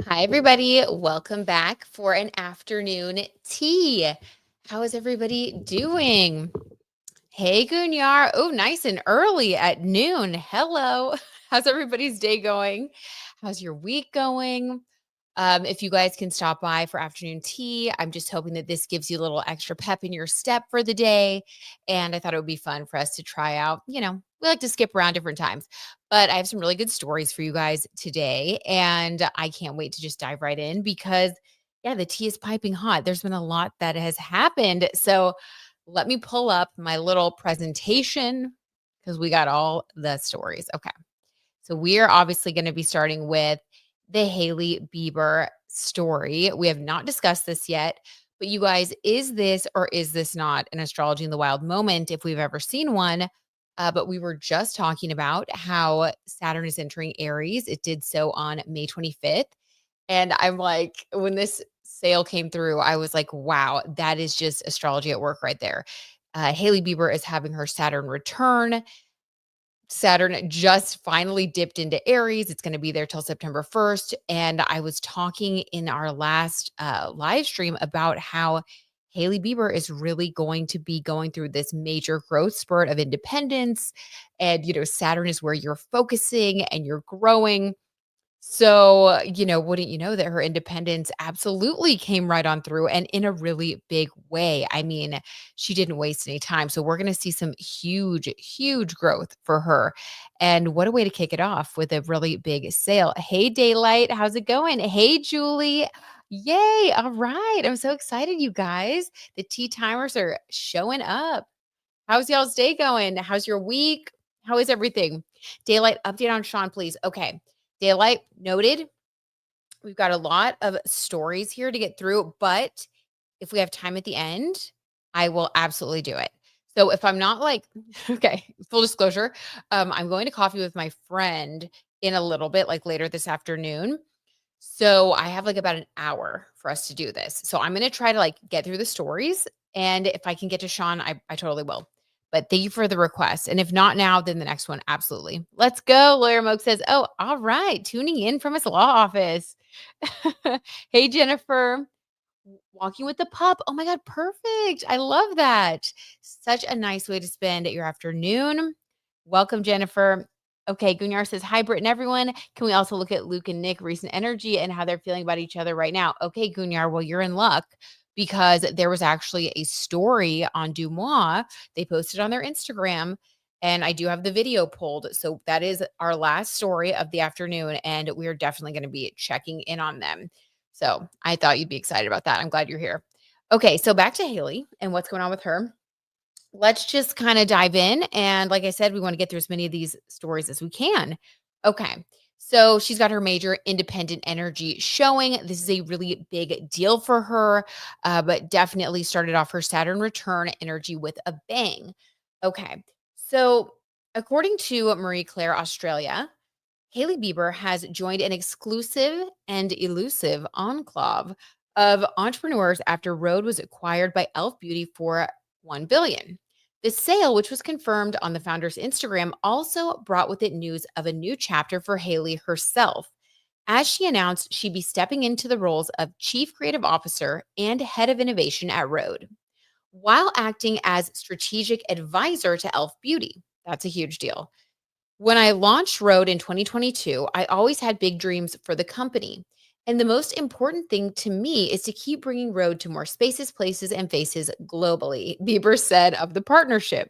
Hi, everybody. Welcome back for an afternoon tea. How is everybody doing? Hey, Gunyar. Oh, nice and early at noon. Hello. How's everybody's day going? How's your week going? If you guys can stop by for afternoon tea, I'm just hoping that this gives you a little extra pep in your step for the day. And I thought it would be fun for us to try out. We like to skip around different times, but I have some really good stories for you guys today. And I can't wait to just dive right in because, yeah, the tea is piping hot. There's been a lot that has happened. So let me pull up my little presentation because we got all the stories. Okay. So we are obviously going to be starting with the Hailey Bieber story. We have not discussed this yet, but you guys, is this or is this not an astrology in the wild moment if we've ever seen one? But we were just talking about how Saturn is entering Aries. It did so on May 25th. And I'm like, when this sale came through, I was like, wow, that is just astrology at work right there. Hailey Bieber is having her Saturn return. Saturn just finally dipped into Aries. It's going to be there till September 1st. And I was talking in our last live stream about how Hailey Bieber is really going to be going through this major growth spurt of independence. And, Saturn is where you're focusing and you're growing. So, wouldn't you know that her independence absolutely came right on through and in a really big way. I mean, she didn't waste any time. So, we're going to see some huge, huge growth for her. And what a way to kick it off with a really big sale. Hey, Daylight, how's it going? Hey, Julie. Yay. All right. I'm so excited, you guys. The tea timers are showing up. How's y'all's day going? How's your week? How is everything? Daylight, update on Sean, please. Okay. Daylight, noted. We've got a lot of stories here to get through, but if we have time at the end, I will absolutely do it. So if I'm not like, okay, full disclosure, I'm going to coffee with my friend in a little bit, like later this afternoon. So I have like about an hour for us to do this. So I'm going to try to like get through the stories. And if I can get to Sean, I totally will. But thank you for the request. And if not now, then the next one, absolutely. Let's go. Lawyer Moke says, oh, all right. Tuning in from his law office. Hey, Jennifer. Walking with the pup. Oh my God, perfect. I love that. Such a nice way to spend your afternoon. Welcome, Jennifer. Okay, Gunyar says, hi, Britt and everyone. Can we also look at Luke and Nick, recent energy, and how they're feeling about each other right now? Okay, Gunyar, well, you're in luck because there was actually a story on Dumois. They posted on their Instagram, and I do have the video pulled. So that is our last story of the afternoon, and we are definitely going to be checking in on them. So I thought you'd be excited about that. I'm glad you're here. Okay, so back to Hailey and what's going on with her. Let's just kind of dive in. And like I said, we want to get through as many of these stories as we can. Okay. So she's got her major independent energy showing. This is a really big deal for her, but definitely started off her Saturn return energy with a bang. Okay. So, according to Marie Claire Australia, Hailey Bieber has joined an exclusive and elusive enclave of entrepreneurs after Rhode was acquired by Elf Beauty for $1 billion. The sale, which was confirmed on the founder's Instagram, also brought with it news of a new chapter for Hailey herself, as she announced she'd be stepping into the roles of Chief Creative Officer and Head of Innovation at Rhode, while acting as strategic advisor to Elf Beauty. That's a huge deal. When I launched Rhode in 2022, I always had big dreams for the company. And the most important thing to me is to keep bringing Rhode to more spaces, places, and faces globally, Bieber said of the partnership.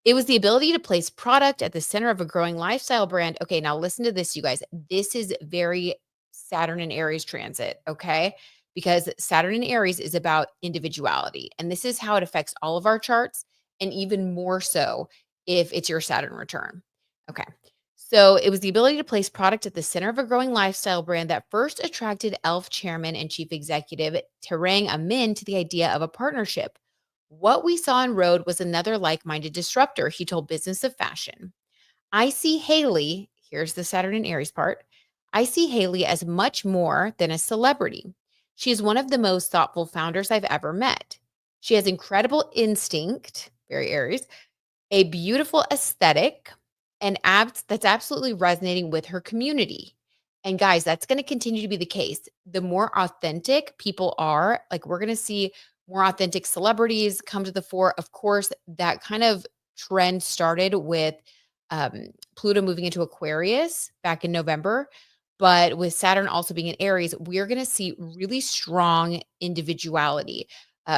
It was the ability to place product at the center of a growing lifestyle brand. Okay, now listen to this, you guys. This is very Saturn and Aries transit, okay? Because Saturn and Aries is about individuality. And this is how it affects all of our charts, and even more so if it's your Saturn return. Okay. So it was the ability to place product at the center of a growing lifestyle brand that first attracted Elf chairman and chief executive Terang Amin to the idea of a partnership. What we saw in Rhode was another like-minded disruptor, he told Business of Fashion. I see Hailey, here's the Saturn and Aries part. I see Hailey as much more than a celebrity. She is one of the most thoughtful founders I've ever met. She has incredible instinct, very Aries, a beautiful aesthetic, and that's absolutely resonating with her community. And guys, that's going to continue to be the case. The more authentic people are, like we're going to see more authentic celebrities come to the fore. Of course, that kind of trend started with Pluto moving into Aquarius back in November. But with Saturn also being in Aries, we're going to see really strong individuality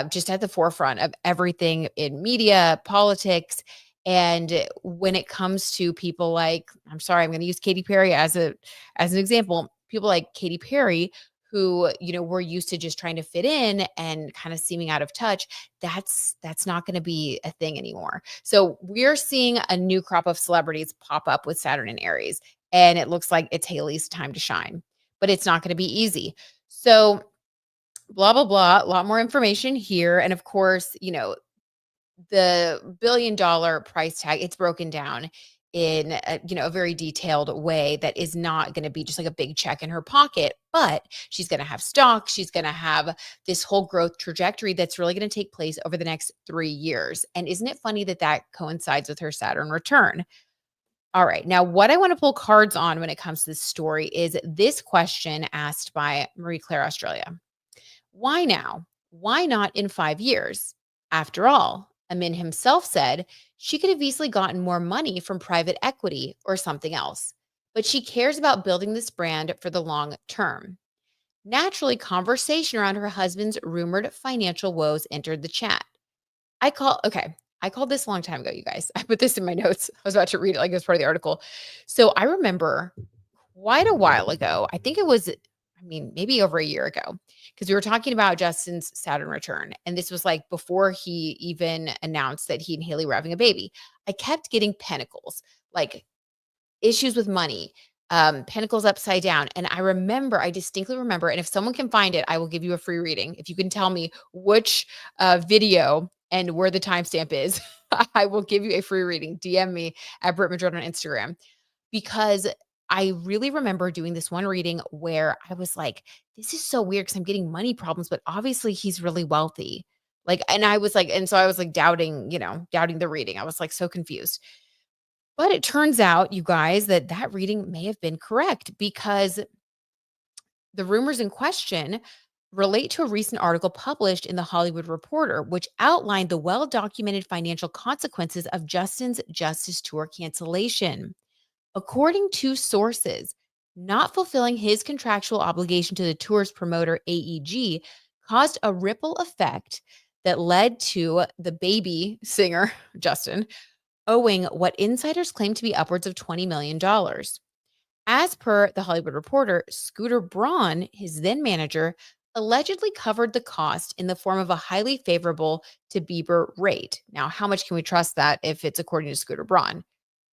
just at the forefront of everything in media, politics. And when it comes to people like, I'm sorry, I'm going to use Katy Perry as an example, people like Katy Perry who, we're used to just trying to fit in and kind of seeming out of touch, that's not going to be a thing anymore. So we're seeing a new crop of celebrities pop up with Saturn and Aries, and it looks like it's Hailey's time to shine, but it's not going to be easy. So blah, blah, blah, a lot more information here. And of course, the $1 billion price tag, it's broken down in a very detailed way that is not going to be just like a big check in her pocket, but she's going to have stock. She's going to have this whole growth trajectory that's really going to take place over the next 3 years. And isn't it funny that that coincides with her Saturn return? All right. Now, what I want to pull cards on when it comes to this story is this question asked by Marie Claire Australia. Why now? Why not in 5 years? After all, Amin himself said she could have easily gotten more money from private equity or something else, but she cares about building this brand for the long term. Naturally, conversation around her husband's rumored financial woes entered the chat. I called this a long time ago, you guys. I put this in my notes. I was about to read it like it was part of the article. So I remember quite a while ago, I think it was, maybe over a year ago, because we were talking about Justin's Saturn return. And this was like before he even announced that he and Hailey were having a baby. I kept getting pentacles, like issues with money, pentacles upside down. And I distinctly remember, and if someone can find it, I will give you a free reading. If you can tell me which video and where the timestamp is, I will give you a free reading. DM me at Brit Madrid on Instagram, because I really remember doing this one reading where I was like, this is so weird because I'm getting money problems, but obviously he's really wealthy. And I was like, doubting the reading. I was like so confused. But it turns out, you guys, that reading may have been correct, because the rumors in question relate to a recent article published in the Hollywood Reporter, which outlined the well-documented financial consequences of Justin's Justice Tour cancellation. According to sources, not fulfilling his contractual obligation to the tour's promoter, AEG, caused a ripple effect that led to the baby singer, Justin, owing what insiders claim to be upwards of $20 million. As per the Hollywood Reporter, Scooter Braun, his then manager, allegedly covered the cost in the form of a highly favorable to Bieber rate. Now, how much can we trust that if it's according to Scooter Braun?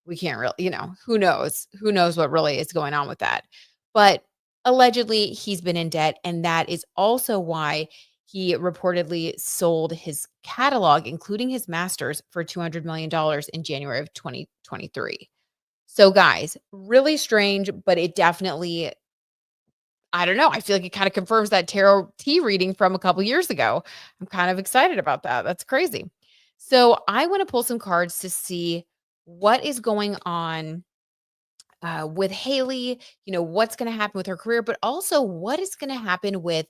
We can't really, who knows? Who knows what really is going on with that? But allegedly, he's been in debt. And that is also why he reportedly sold his catalog, including his masters, for $200 million in January of 2023. So, guys, really strange, but it definitely, I don't know. I feel like it kind of confirms that tarot T reading from a couple years ago. I'm kind of excited about that. That's crazy. So, I want to pull some cards to see what is going on with Hailey, what's going to happen with her career, but also what is going to happen with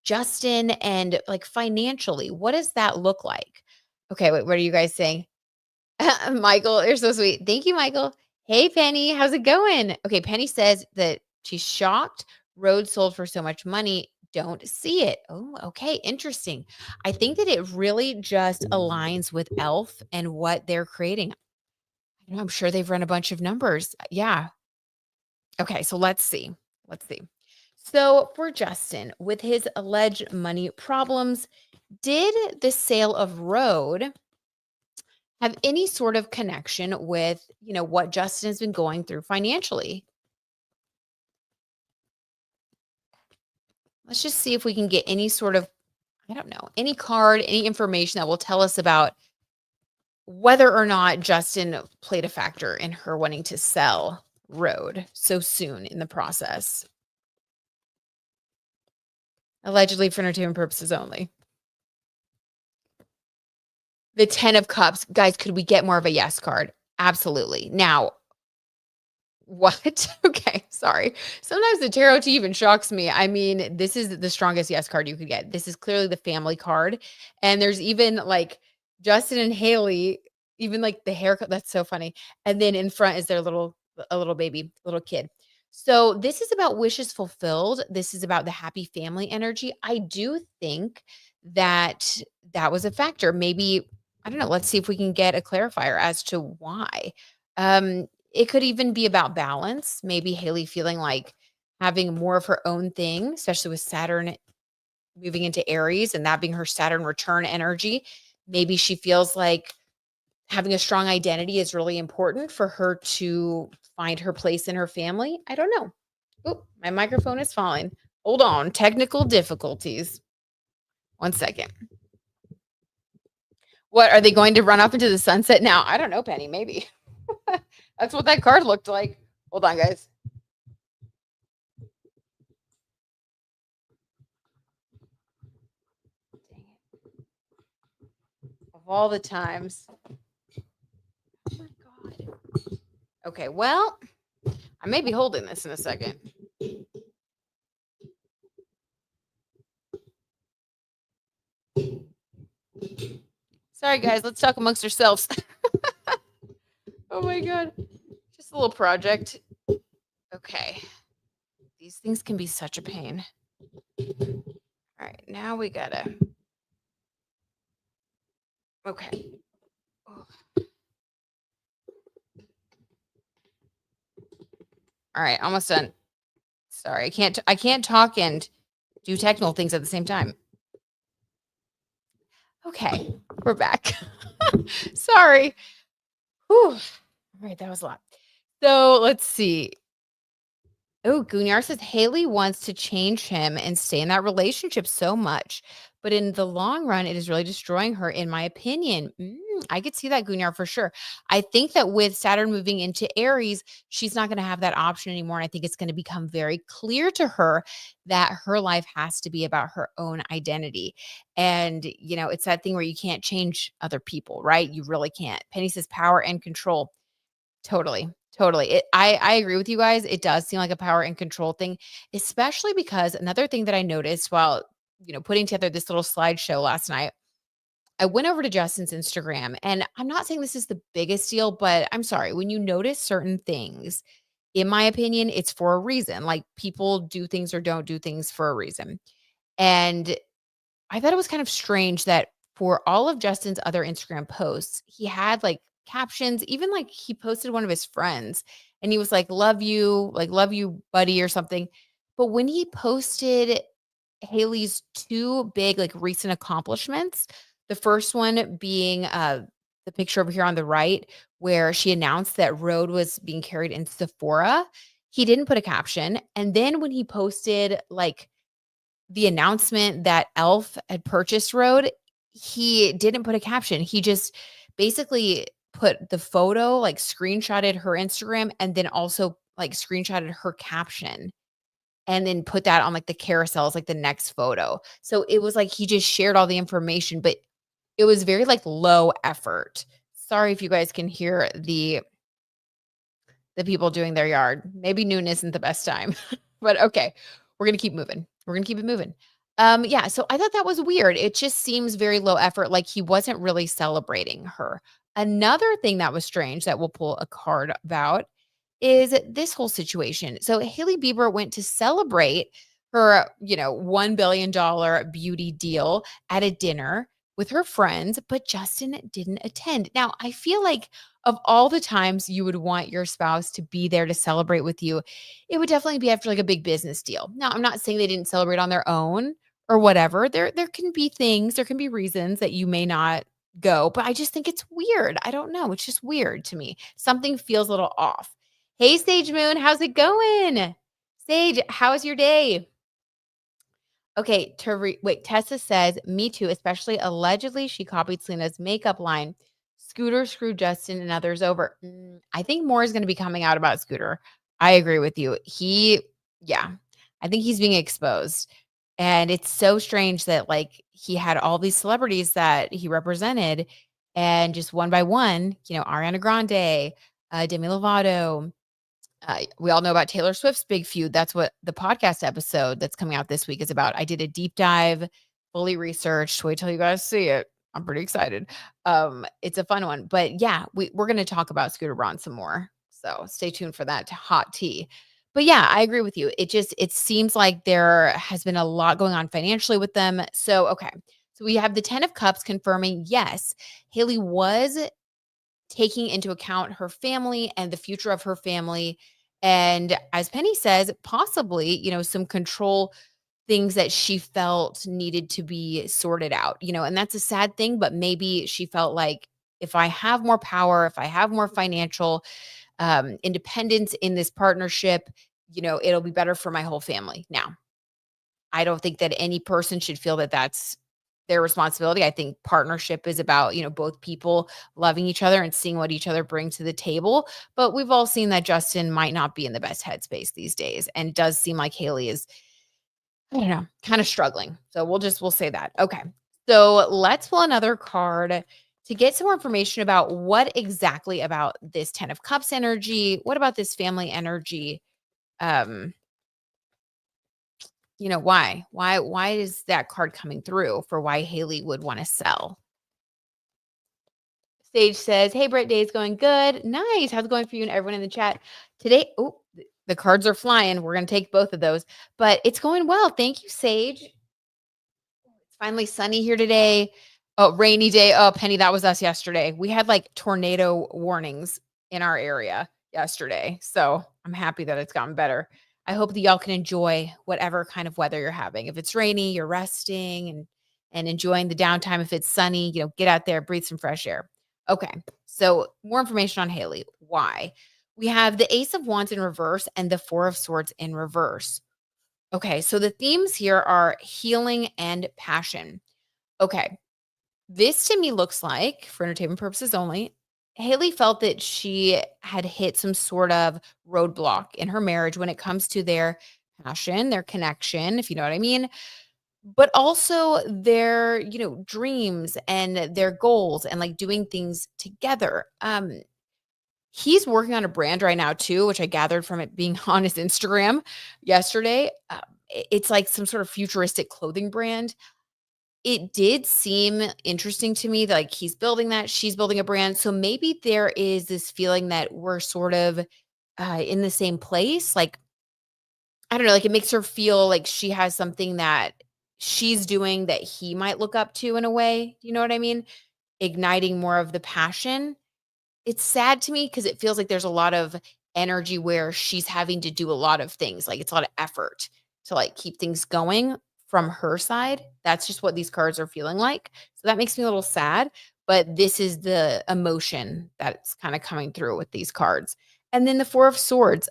Justin and like financially. What does that look like? Okay, wait, what are you guys saying? Michael, you're so sweet. Thank you, Michael. Hey, Penny, how's it going? Okay, Penny says that she's shocked Rhode sold for so much money. Don't see it. Oh, okay, interesting. I think that it really just aligns with Elf and what they're creating. I'm sure they've run a bunch of numbers. Yeah. Okay, so let's see. Let's see. So for Justin, with his alleged money problems, did the sale of Rhode have any sort of connection with, what Justin has been going through financially? Let's just see if we can get any sort of, I don't know, any card, any information that will tell us about whether or not Justin played a factor in her wanting to sell Rhode so soon in the process. Allegedly for entertainment purposes only. The 10 of Cups. Guys, could we get more of a yes card? Absolutely. Now, What? Okay, sorry. Sometimes the tarot tea even shocks me. I mean, this is the strongest yes card you could get. This is clearly the family card. And there's even like Justin and Haley, even like the haircut. That's so funny. And then in front is their a little baby, little kid. So this is about wishes fulfilled. This is about the happy family energy. I do think that that was a factor. Maybe, I don't know. Let's see if we can get a clarifier as to why. It could even be about balance. Maybe Haley feeling like having more of her own thing, especially with Saturn moving into Aries and that being her Saturn return energy. Maybe she feels like having a strong identity is really important for her to find her place in her family. I don't know. Oh, my microphone is falling. Hold on. Technical difficulties. One second. What are they going to run off into the sunset now? I don't know, Penny. Maybe. That's what that card looked like. Hold on, guys. Dang it. Of all the times. Oh my God. Okay, well, I may be holding this in a second. Sorry, guys. Let's talk amongst ourselves. Oh my God. Just a little project. Okay. These things can be such a pain. All right. Now we gotta. Okay. Oh. All right. Almost done. Sorry. I can't talk and do technical things at the same time. Okay. We're back. Sorry. Whew. All right. That was a lot. So let's see. Oh, Gunyar says Haley wants to change him and stay in that relationship so much. But in the long run, it is really destroying her, in my opinion. I could see that, Gunyar, for sure. I think that with Saturn moving into Aries, she's not going to have that option anymore. And I think it's going to become very clear to her that her life has to be about her own identity. And, it's that thing where you can't change other people, right? You really can't. Penny says power and control. Totally, totally. I agree with you guys. It does seem like a power and control thing, especially because another thing that I noticed while, putting together this little slideshow last night, I went over to Justin's Instagram, and I'm not saying this is the biggest deal, but I'm sorry, when you notice certain things, in my opinion, it's for a reason. Like, people do things or don't do things for a reason. And I thought it was kind of strange that for all of Justin's other Instagram posts, he had like captions, even like he posted one of his friends and he was like, love you, buddy, or something. But when he posted Haley's two big, like, recent accomplishments, the first one being the picture over here on the right, where she announced that Rhode was being carried in Sephora, he didn't put a caption. And then when he posted like the announcement that Elf had purchased Rhode, he didn't put a caption. He just basically put the photo, like, screenshotted her Instagram and then also, like, screenshotted her caption and then put that on, like, the carousels, like, the next photo. So it was like he just shared all the information, but it was very, like, low effort. Sorry if you guys can hear the people doing their yard. Maybe noon isn't the best time, but okay, we're gonna keep moving. We're gonna keep it moving. Yeah, so I thought that was weird. It just seems very low effort, like he wasn't really celebrating her. Another thing that was strange that we'll pull a card about is this whole situation. So Hailey Bieber went to celebrate her, $1 billion beauty deal at a dinner with her friends, but Justin didn't attend. Now, I feel like of all the times you would want your spouse to be there to celebrate with you, it would definitely be after like a big business deal. Now, I'm not saying they didn't celebrate on their own or whatever. There can be things, there can be reasons that you may not go, but I just think it's weird. I don't know. It's just weird to me. Something feels a little off. Hey, Sage Moon, how's it going? Sage, how's your day? Okay, wait, Tessa says, me too, especially allegedly she copied Selena's makeup line. Scooter screwed Justin and others over. I think more is going to be coming out about Scooter. I agree with you. Yeah, I think he's being exposed. And it's so strange that, like, he had all these celebrities that he represented, and just one by one, Ariana Grande, Demi Lovato, We all know about Taylor Swift's big feud. That's what the podcast episode that's coming out this week is about. I did a deep dive, fully researched. Wait till you guys see it. I'm pretty excited. It's a fun one. But yeah, we're going to talk about Scooter Braun some more. So stay tuned for that hot tea. But yeah, I agree with you. It seems like there has been a lot going on financially with them. So, okay. So we have the 10 of Cups confirming, yes, Hailey was taking into account her family and the future of her family. And as Penny says, possibly, some control things that she felt needed to be sorted out, and that's a sad thing, but maybe she felt like if I have more power, if I have more financial independence in this partnership, it'll be better for my whole family. Now, I don't think that any person should feel that that's their responsibility. I think partnership is about, both people loving each other and seeing what each other bring to the table. But we've all seen that Justin might not be in the best headspace these days. And it does seem like Hailey is, I don't know, kind of struggling. So we'll say that. Okay. So let's pull another card to get some more information about what exactly about this 10 of Cups energy. What about this family energy? Um, why is that card coming through for why Hailey would want to sell? Sage says, hey, Britt, day's going good. Nice. How's it going for you and everyone in the chat today? Oh, the cards are flying. We're going to take both of those, but it's going well. Thank you, Sage. It's finally sunny here today. Oh, rainy day. Oh, Penny, that was us yesterday. We had like tornado warnings in our area yesterday. So I'm happy that it's gotten better. I hope that y'all can enjoy whatever kind of weather you're having. If it's rainy, you're resting and enjoying the downtime. If it's sunny, get out there, breathe some fresh air. Okay. So more information on Hailey. Why? We have the Ace of Wands in reverse and the Four of Swords in reverse. Okay, so the themes here are healing and passion. Okay, this to me looks like, for entertainment purposes only, Hailey felt that she had hit some sort of roadblock in her marriage when it comes to their passion, their connection, if you know what I mean, but also their, dreams and their goals and like doing things together. He's working on a brand right now too, which I gathered from it being on his Instagram yesterday. It's like some sort of futuristic clothing brand. It did seem interesting to me that like he's building that, she's building a brand. So maybe there is this feeling that we're sort of in the same place. Like, I don't know, like it makes her feel like she has something that she's doing that he might look up to in a way. You know what I mean? Igniting more of the passion. It's sad to me because it feels like there's a lot of energy where she's having to do a lot of things. Like it's a lot of effort to like keep things going from her side. That's just what these cards are feeling like. So that makes me a little sad, but this is the emotion that's kind of coming through with these cards. And then the Four of Swords.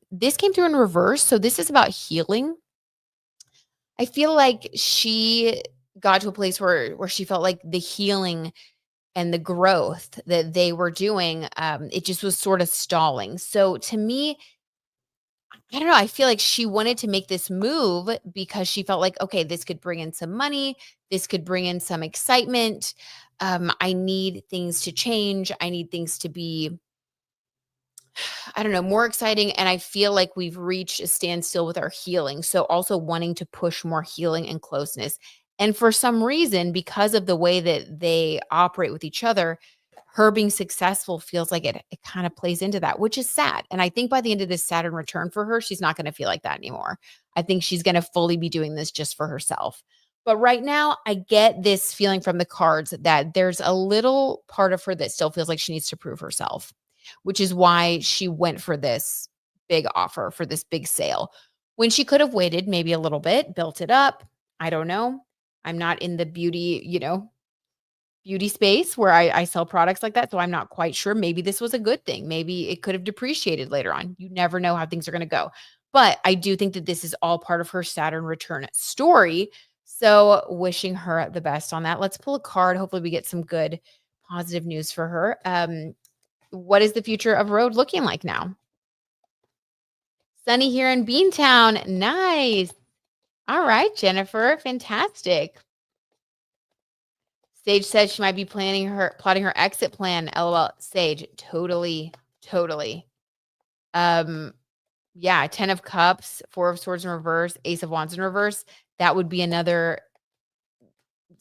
This came through in reverse. So this is about healing. I feel like she got to a place where she felt like the healing and the growth that they were doing, it just was sort of stalling. So to me, I don't know, I feel like she wanted to make this move because she felt like, okay, this could bring in some money, this could bring in some excitement. I need things to change. I need things to be, I don't know, more exciting. And I feel like we've reached a standstill with our healing. So also wanting to push more healing and closeness. And for some reason, because of the way that they operate with each other, her being successful feels like it kind of plays into that, which is sad. And I think by the end of this Saturn return for her, she's not going to feel like that anymore. I think she's going to fully be doing this just for herself. But right now, I get this feeling from the cards that there's a little part of her that still feels like she needs to prove herself, which is why she went for this big offer, for this big sale, when she could have waited maybe a little bit, built it up. I don't know. I'm not in the beauty space where I sell products like that. So I'm not quite sure. Maybe this was a good thing. Maybe it could have depreciated later on. You never know how things are going to go. But I do think that this is all part of her Saturn return story. So wishing her the best on that. Let's pull a card. Hopefully we get some good positive news for her. What is the future of Rhode looking like now? Sunny here in Beantown. Nice. All right, Jennifer. Fantastic. Sage says she might be plotting her exit plan. LOL. Sage, totally. Um, yeah, 10 of Cups, 4 of Swords in reverse, Ace of Wands in reverse. That would be another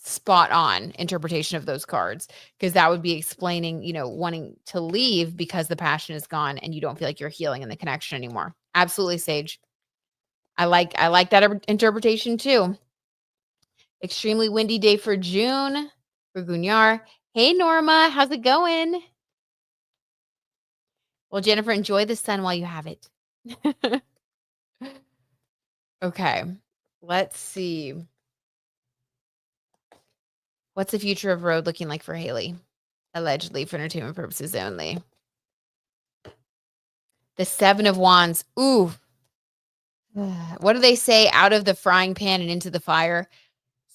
spot on interpretation of those cards, because that would be explaining, wanting to leave because the passion is gone and you don't feel like you're healing in the connection anymore. Absolutely, Sage. I like that interpretation too. Extremely windy day for June for Gunyar. Hey Norma, how's it going? Well, Jennifer, enjoy the sun while you have it. Okay. Let's see. What's the future of Rhode looking like for Hailey? Allegedly for entertainment purposes only. The 7 of Wands. Ooh. What do they say? Out of the frying pan and into the fire.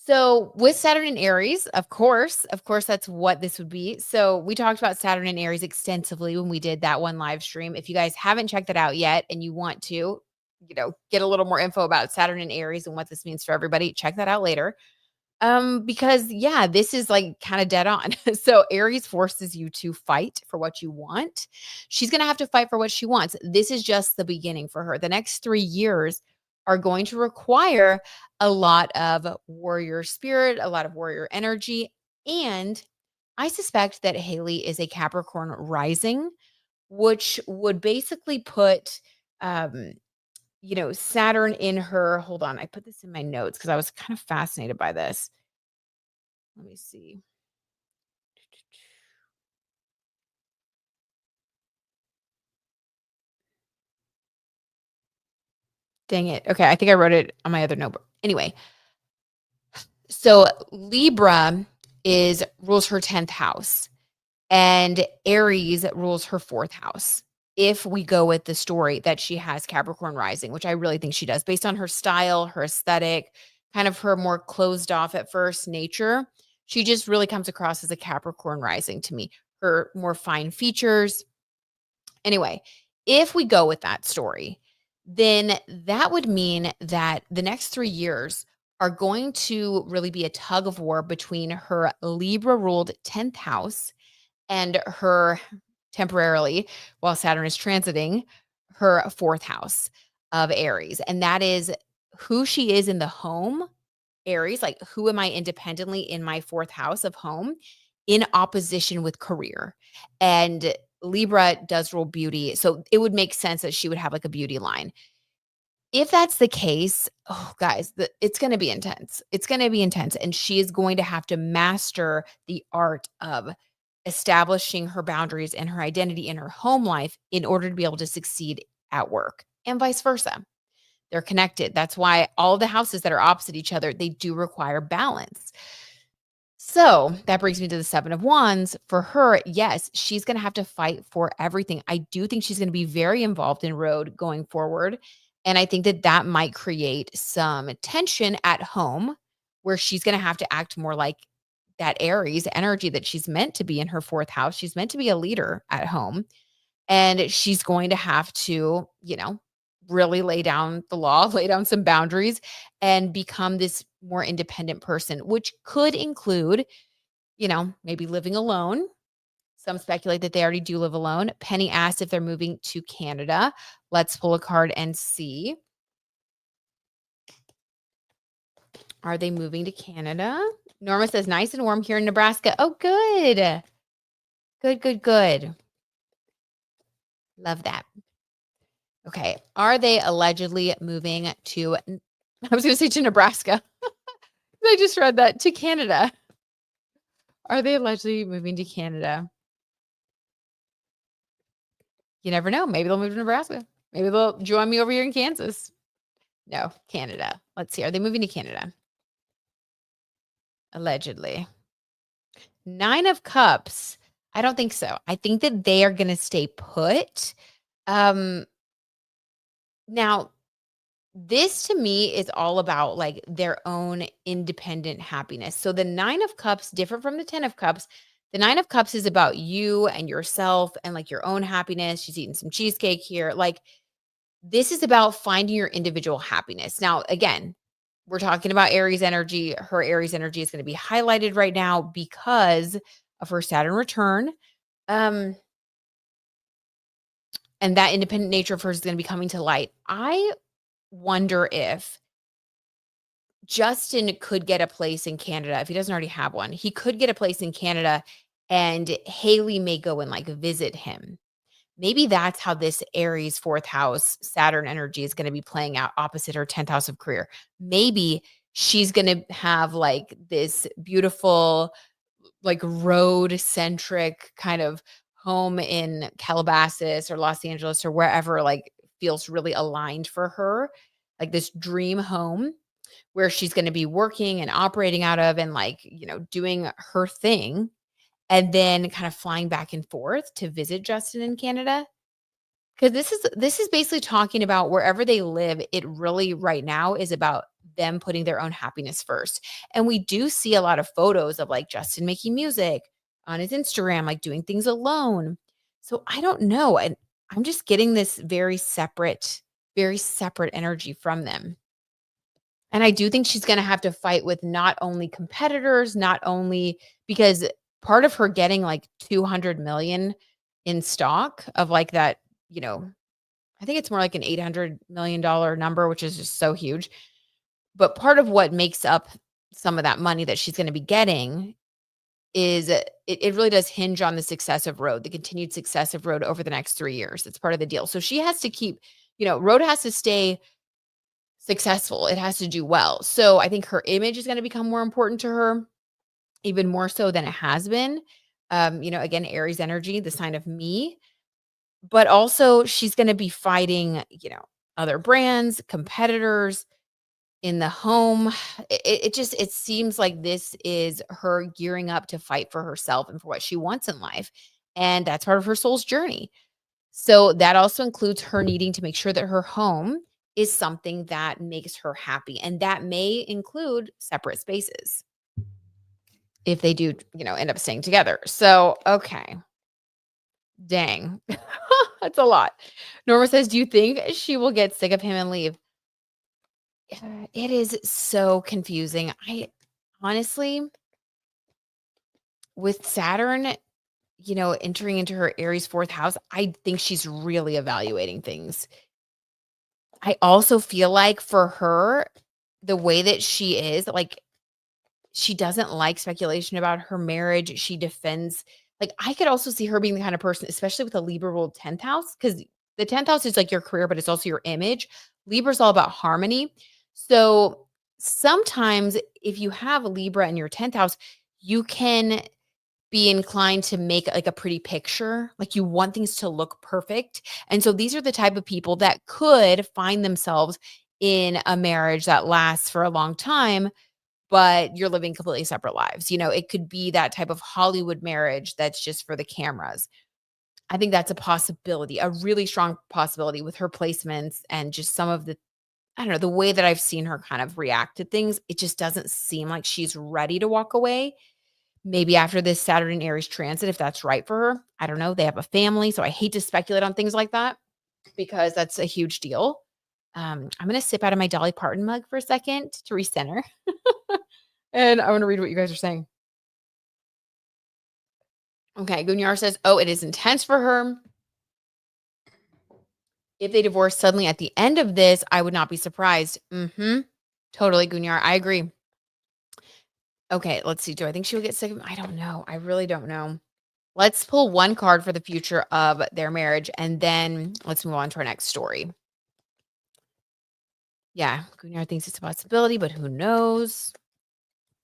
So with Saturn and Aries, of course, that's what this would be. So we talked about Saturn and Aries extensively when we did that one live stream. If you guys haven't checked that out yet and you want to, get a little more info about Saturn and Aries and what this means for everybody, check that out later. Because yeah, this is like kind of dead on. So Aries forces you to fight for what you want. She's going to have to fight for what she wants. This is just the beginning for her. The next 3 years are going to require a lot of warrior spirit, a lot of warrior energy. And I suspect that Hailey is a Capricorn rising, which would basically put, Saturn in her. Hold on. I put this in my notes because I was kind of fascinated by this. Let me see. Dang it. Okay, I think I wrote it on my other notebook. Anyway, so Libra rules her 10th house and Aries rules her 4th house. If we go with the story that she has Capricorn rising, which I really think she does based on her style, her aesthetic, kind of her more closed off at first nature, she just really comes across as a Capricorn rising to me. Her more fine features. Anyway, if we go with that story, then that would mean that the next 3 years are going to really be a tug of war between her Libra ruled 10th house and her temporarily, while Saturn is transiting, her 4th house of Aries. And that is who she is in the home, Aries, like who am I independently in my 4th house of home, in opposition with career. And Libra does rule beauty. So it would make sense that she would have like a beauty line. If that's the case, oh guys, it's going to be intense. It's going to be intense. And she is going to have to master the art of establishing her boundaries and her identity in her home life in order to be able to succeed at work and vice versa. They're connected. That's why all the houses that are opposite each other, they do require balance. So that brings me to the 7 of Wands. For her, yes, she's going to have to fight for everything. I do think she's going to be very involved in Rhode going forward. And I think that that might create some tension at home where she's going to have to act more like that Aries energy that she's meant to be in her 4th house. She's meant to be a leader at home. And she's going to have to, really lay down the law, lay down some boundaries, and become this more independent person, which could include, maybe living alone. Some speculate that they already do live alone. Penny asked if they're moving to Canada. Let's pull a card and see. Are they moving to Canada? Norma says, nice and warm here in Nebraska. Oh, good. Good, good, good. Love that. Okay. Are they allegedly moving to, I was going to say to Nebraska. I just read that, to Canada. Are they allegedly moving to Canada? You never know. Maybe they'll move to Nebraska. Maybe they'll join me over here in Kansas. No, Canada. Let's see. Are they moving to Canada? Allegedly. 9 of Cups. I don't think so. I think that they are going to stay put. Now, this to me is all about like their own independent happiness. So the 9 of Cups, different from the 10 of Cups. The 9 of Cups is about you and yourself and like your own happiness. She's eating some cheesecake here. Like this is about finding your individual happiness. Now, again, we're talking about Aries energy. Her Aries energy is going to be highlighted right now because of her Saturn return. And and that independent nature of hers is going to be coming to light. I wonder if Justin could get a place in Canada if he doesn't already have one. He could get a place in Canada, and Hailey may go and like visit him. Maybe that's how this Aries fourth house Saturn energy is going to be playing out opposite her 10th house of career. Maybe she's going to have like this beautiful, like road centric kind of home in Calabasas or Los Angeles or wherever like feels really aligned for her, like this dream home where she's going to be working and operating out of and like, doing her thing, and then kind of flying back and forth to visit Justin in Canada. Cause this is basically talking about wherever they live, it really right now is about them putting their own happiness first. And we do see a lot of photos of like Justin making music on his Instagram, like doing things alone. So I don't know. And I'm just getting this very separate energy from them. And I do think she's gonna have to fight with not only competitors, not only because part of her getting like 200 million in stock of like that, you know, I think it's more like an $800 million number, which is just so huge. But part of what makes up some of that money that she's gonna be getting is it really does hinge on the success of Rhode, the continued success of Rhode over the next 3 years. It's part of the deal. So she has to keep, Rhode has to stay successful. It has to do well. So I think her image is going to become more important to her, even more so than it has been. Again, Aries energy, the sign of me, but also she's going to be fighting, other brands, competitors in the home. It seems like this is her gearing up to fight for herself and for what she wants in life. And that's part of her soul's journey. So that also includes her needing to make sure that her home is something that makes her happy. And that may include separate spaces if they do, end up staying together. So, okay. Dang. That's a lot. Norma says, do you think she will get sick of him and leave? It is so confusing. I honestly, with Saturn, entering into her Aries fourth house, I think she's really evaluating things. I also feel like for her, the way that she is, like, she doesn't like speculation about her marriage. She defends, like, I could also see her being the kind of person, especially with a Libra ruled 10th house, because the 10th house is like your career, but it's also your image. Libra's all about harmony. So sometimes if you have a Libra in your 10th house, you can be inclined to make like a pretty picture. Like you want things to look perfect. And so these are the type of people that could find themselves in a marriage that lasts for a long time, but you're living completely separate lives. It could be that type of Hollywood marriage that's just for the cameras. I think that's a possibility, a really strong possibility with her placements and just some of the, I don't know, the way that I've seen her kind of react to things. It just doesn't seem like she's ready to walk away. Maybe after this Saturn and Aries transit, if that's right for her. I don't know. They have a family, so I hate to speculate on things like that because that's a huge deal. I'm going to sip out of my Dolly Parton mug for a second to recenter. And I want to read what you guys are saying. Okay, Gunyar says, oh, it is intense for her. If they divorce suddenly at the end of this, I would not be surprised. Totally, Gunyar. I agree. Okay, let's see. Do I think she will get sick of him? I don't know. I really don't know. Let's pull one card for the future of their marriage, and then let's move on to our next story. Yeah, Gunyar thinks it's a possibility, but who knows?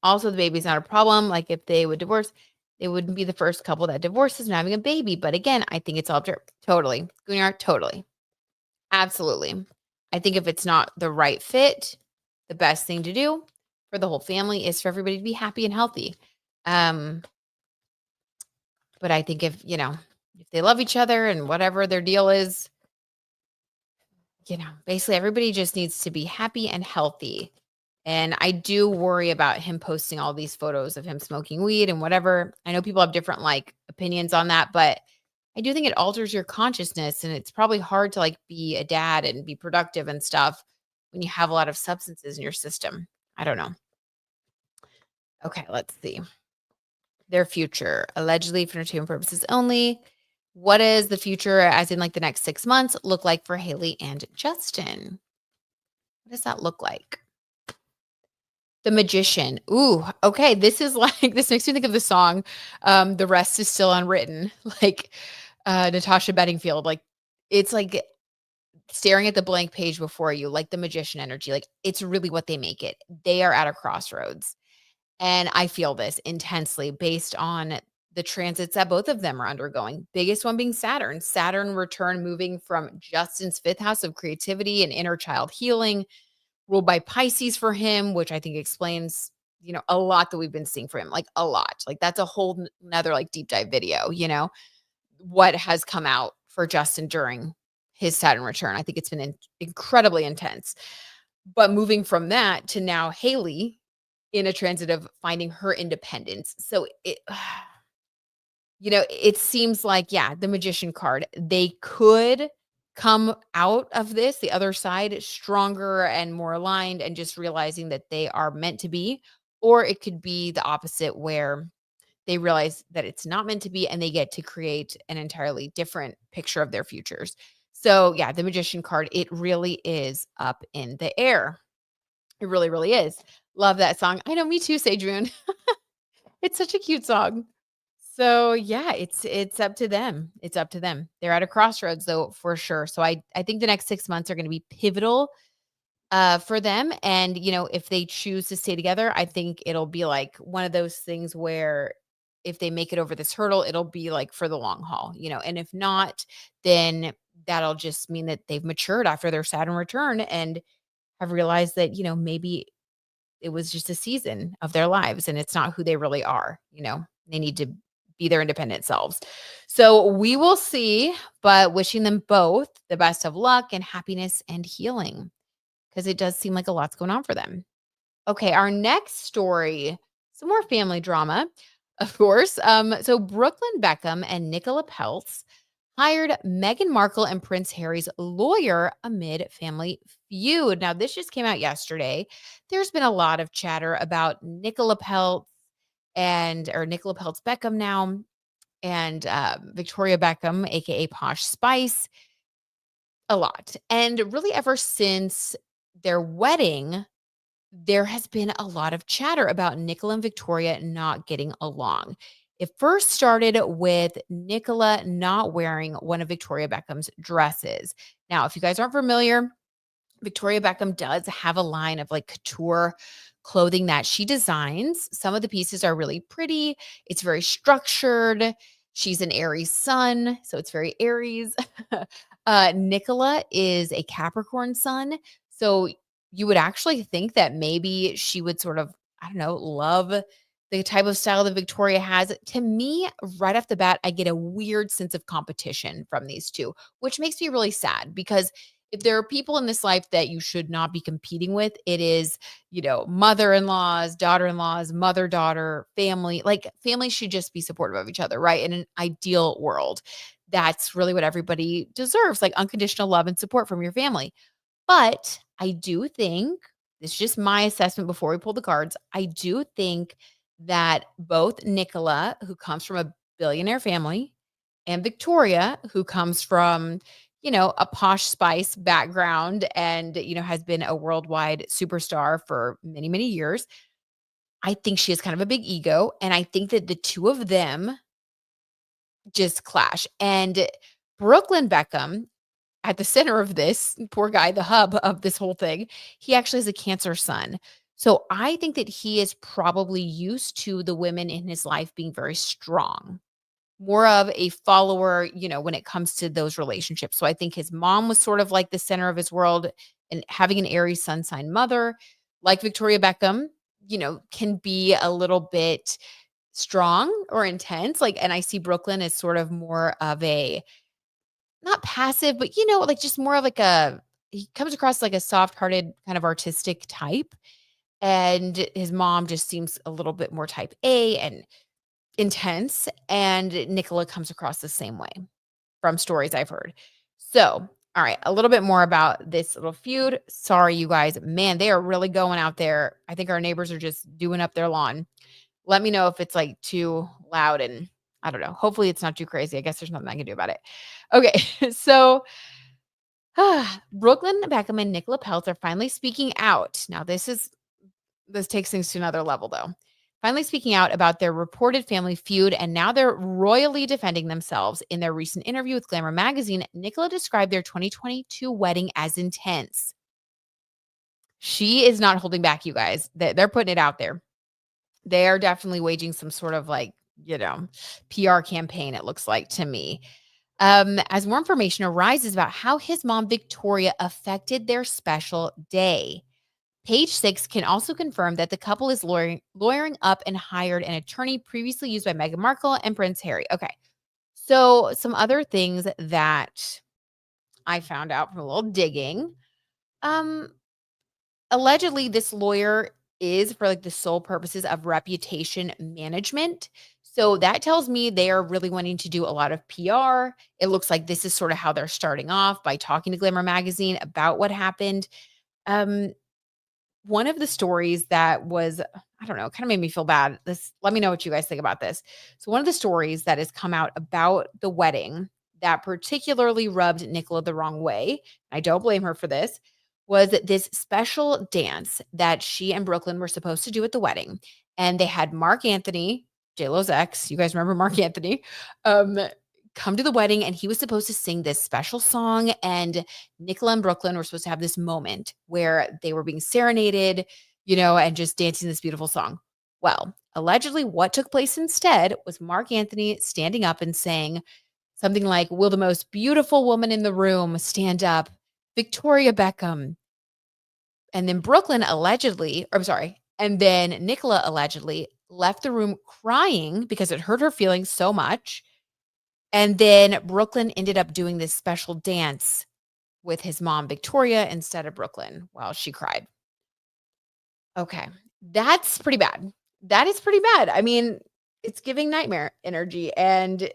Also, the baby's not a problem. Like if they would divorce, they wouldn't be the first couple that divorces and having a baby. But again, I think it's all totally. Gunyar, totally. Absolutely. I think if it's not the right fit, the best thing to do for the whole family is for everybody to be happy and healthy. But I think if they love each other and whatever their deal is, basically everybody just needs to be happy and healthy. And I do worry about him posting all these photos of him smoking weed and whatever. I know people have different like opinions on that, but I do think it alters your consciousness, and it's probably hard to like be a dad and be productive and stuff when you have a lot of substances in your system. I don't know. Okay, let's see. Their future, allegedly for entertainment purposes only. What does the future, as in like the next 6 months, look like for Hailey and Justin? What does that look like? The Magician. Ooh, okay. This is like this makes me think of the song, The Rest is Still Unwritten, like, Natasha Bedingfield. Like, it's like staring at the blank page before you, like the magician energy. Like, it's really what they make it. They are at a crossroads. And I feel this intensely based on the transits that both of them are undergoing. Biggest one being Saturn. Saturn return moving from Justin's fifth house of creativity and inner child healing, ruled by Pisces for him, which I think explains, a lot that we've been seeing for him, like a lot. Like that's a whole another like deep dive video, what has come out for Justin during his Saturn return. I think it's been incredibly intense. But moving from that to now Hailey in a transit of finding her independence. So it seems like, yeah, the magician card, they could come out of this, the other side, stronger and more aligned and just realizing that they are meant to be. Or it could be the opposite where they realize that it's not meant to be and they get to create an entirely different picture of their futures. So, yeah, the magician card, it really is up in the air. It really, really is. Love that song. I know, me too, Sage Moon. It's such a cute song. So, yeah, it's up to them. It's up to them. They're at a crossroads though, for sure. So I think the next 6 months are gonna be pivotal, for them, and, if they choose to stay together, I think it'll be like one of those things where if they make it over this hurdle, it'll be like for the long haul, and if not, then that'll just mean that they've matured after their Saturn return and have realized that, maybe it was just a season of their lives and it's not who they really are. They need to be their independent selves. So we will see, but wishing them both the best of luck and happiness and healing because it does seem like a lot's going on for them. Okay, our next story, some more family drama, of course. So Brooklyn Beckham and Nicola Peltz hired Meghan Markle and Prince Harry's lawyer amid family feud. Now, this just came out yesterday. There's been a lot of chatter about Nicola Peltz or Nicola Peltz Beckham now, and Victoria Beckham, aka Posh Spice, a lot. And really, ever since their wedding, there has been a lot of chatter about Nicola and Victoria not getting along. It first started with Nicola not wearing one of Victoria Beckham's dresses. Now, if you guys aren't familiar, Victoria Beckham does have a line of like couture clothing that she designs. Some of the pieces are really pretty. It's very structured. She's an Aries sun, so it's very Aries. Nicola is a Capricorn sun. So you would actually think that maybe she would sort of, I don't know, love the type of style that Victoria has. To me, right off the bat, I get a weird sense of competition from these two, which makes me really sad because if there are people in this life that you should not be competing with, it is, mother-in-laws, daughter-in-laws, mother-daughter, family. Like family should just be supportive of each other, right? In an ideal world, that's really what everybody deserves, like unconditional love and support from your family. But I do think, this is just my assessment before we pull the cards. I do think that both Nicola, who comes from a billionaire family, and Victoria, who comes from, a Posh Spice background and, has been a worldwide superstar for many, many years. I think she has kind of a big ego. And I think that the two of them just clash. And Brooklyn Beckham, at the center of this, poor guy, the hub of this whole thing, he actually has a Cancer sun. So I think that he is probably used to the women in his life being very strong, more of a follower, when it comes to those relationships. So I think his mom was sort of like the center of his world, and having an Aries sun sign mother like Victoria Beckham, can be a little bit strong or intense. Like, and I see Brooklyn as sort of more of a, not passive, but like just more of like he comes across like a soft-hearted kind of artistic type. And his mom just seems a little bit more type A and intense. And Nicola comes across the same way from stories I've heard. So, all right, a little bit more about this little feud. Sorry, you guys. Man, they are really going out there. I think our neighbors are just doing up their lawn. Let me know if it's like too loud and I don't know. Hopefully it's not too crazy. I guess there's nothing I can do about it. Okay. So Brooklyn Beckham and Nicola Peltz are finally speaking out. Now, this takes things to another level, though. Finally speaking out about their reported family feud, and now they're royally defending themselves. In their recent interview with Glamour magazine, Nicola described their 2022 wedding as intense. She is not holding back, you guys. They're putting it out there. They are definitely waging some sort of like, PR campaign, it looks like to me. As more information arises about how his mom, Victoria, affected their special day. Page 6 can also confirm that the couple is lawyering up and hired an attorney previously used by Meghan Markle and Prince Harry. Okay. So, some other things that I found out from a little digging. Um, Allegedly, this lawyer is for like the sole purposes of reputation management. So that tells me they are really wanting to do a lot of PR. It looks like this is sort of how they're starting off by talking to Glamour magazine about what happened. Um, One of the stories that was, I don't know, kind of made me feel bad. Let me know what you guys think about this. So one of the stories that has come out about the wedding that particularly rubbed Nicola the wrong way, I don't blame her for this, was this special dance that she and Brooklyn were supposed to do at the wedding. And they had Mark Anthony, J-Lo's ex, you guys remember Mark Anthony, um, come to the wedding, and he was supposed to sing this special song. And Nicola and Brooklyn were supposed to have this moment where they were being serenaded, and just dancing this beautiful song. Well, allegedly, what took place instead was Mark Anthony standing up and saying something like, "Will the most beautiful woman in the room stand up? Victoria Beckham." And then Brooklyn allegedly, or I'm sorry, and then Nicola allegedly left the room crying because it hurt her feelings so much. And then Brooklyn ended up doing this special dance with his mom, Victoria, instead of Brooklyn while she cried. Okay. That's pretty bad. That is pretty bad. I mean, it's giving nightmare energy. And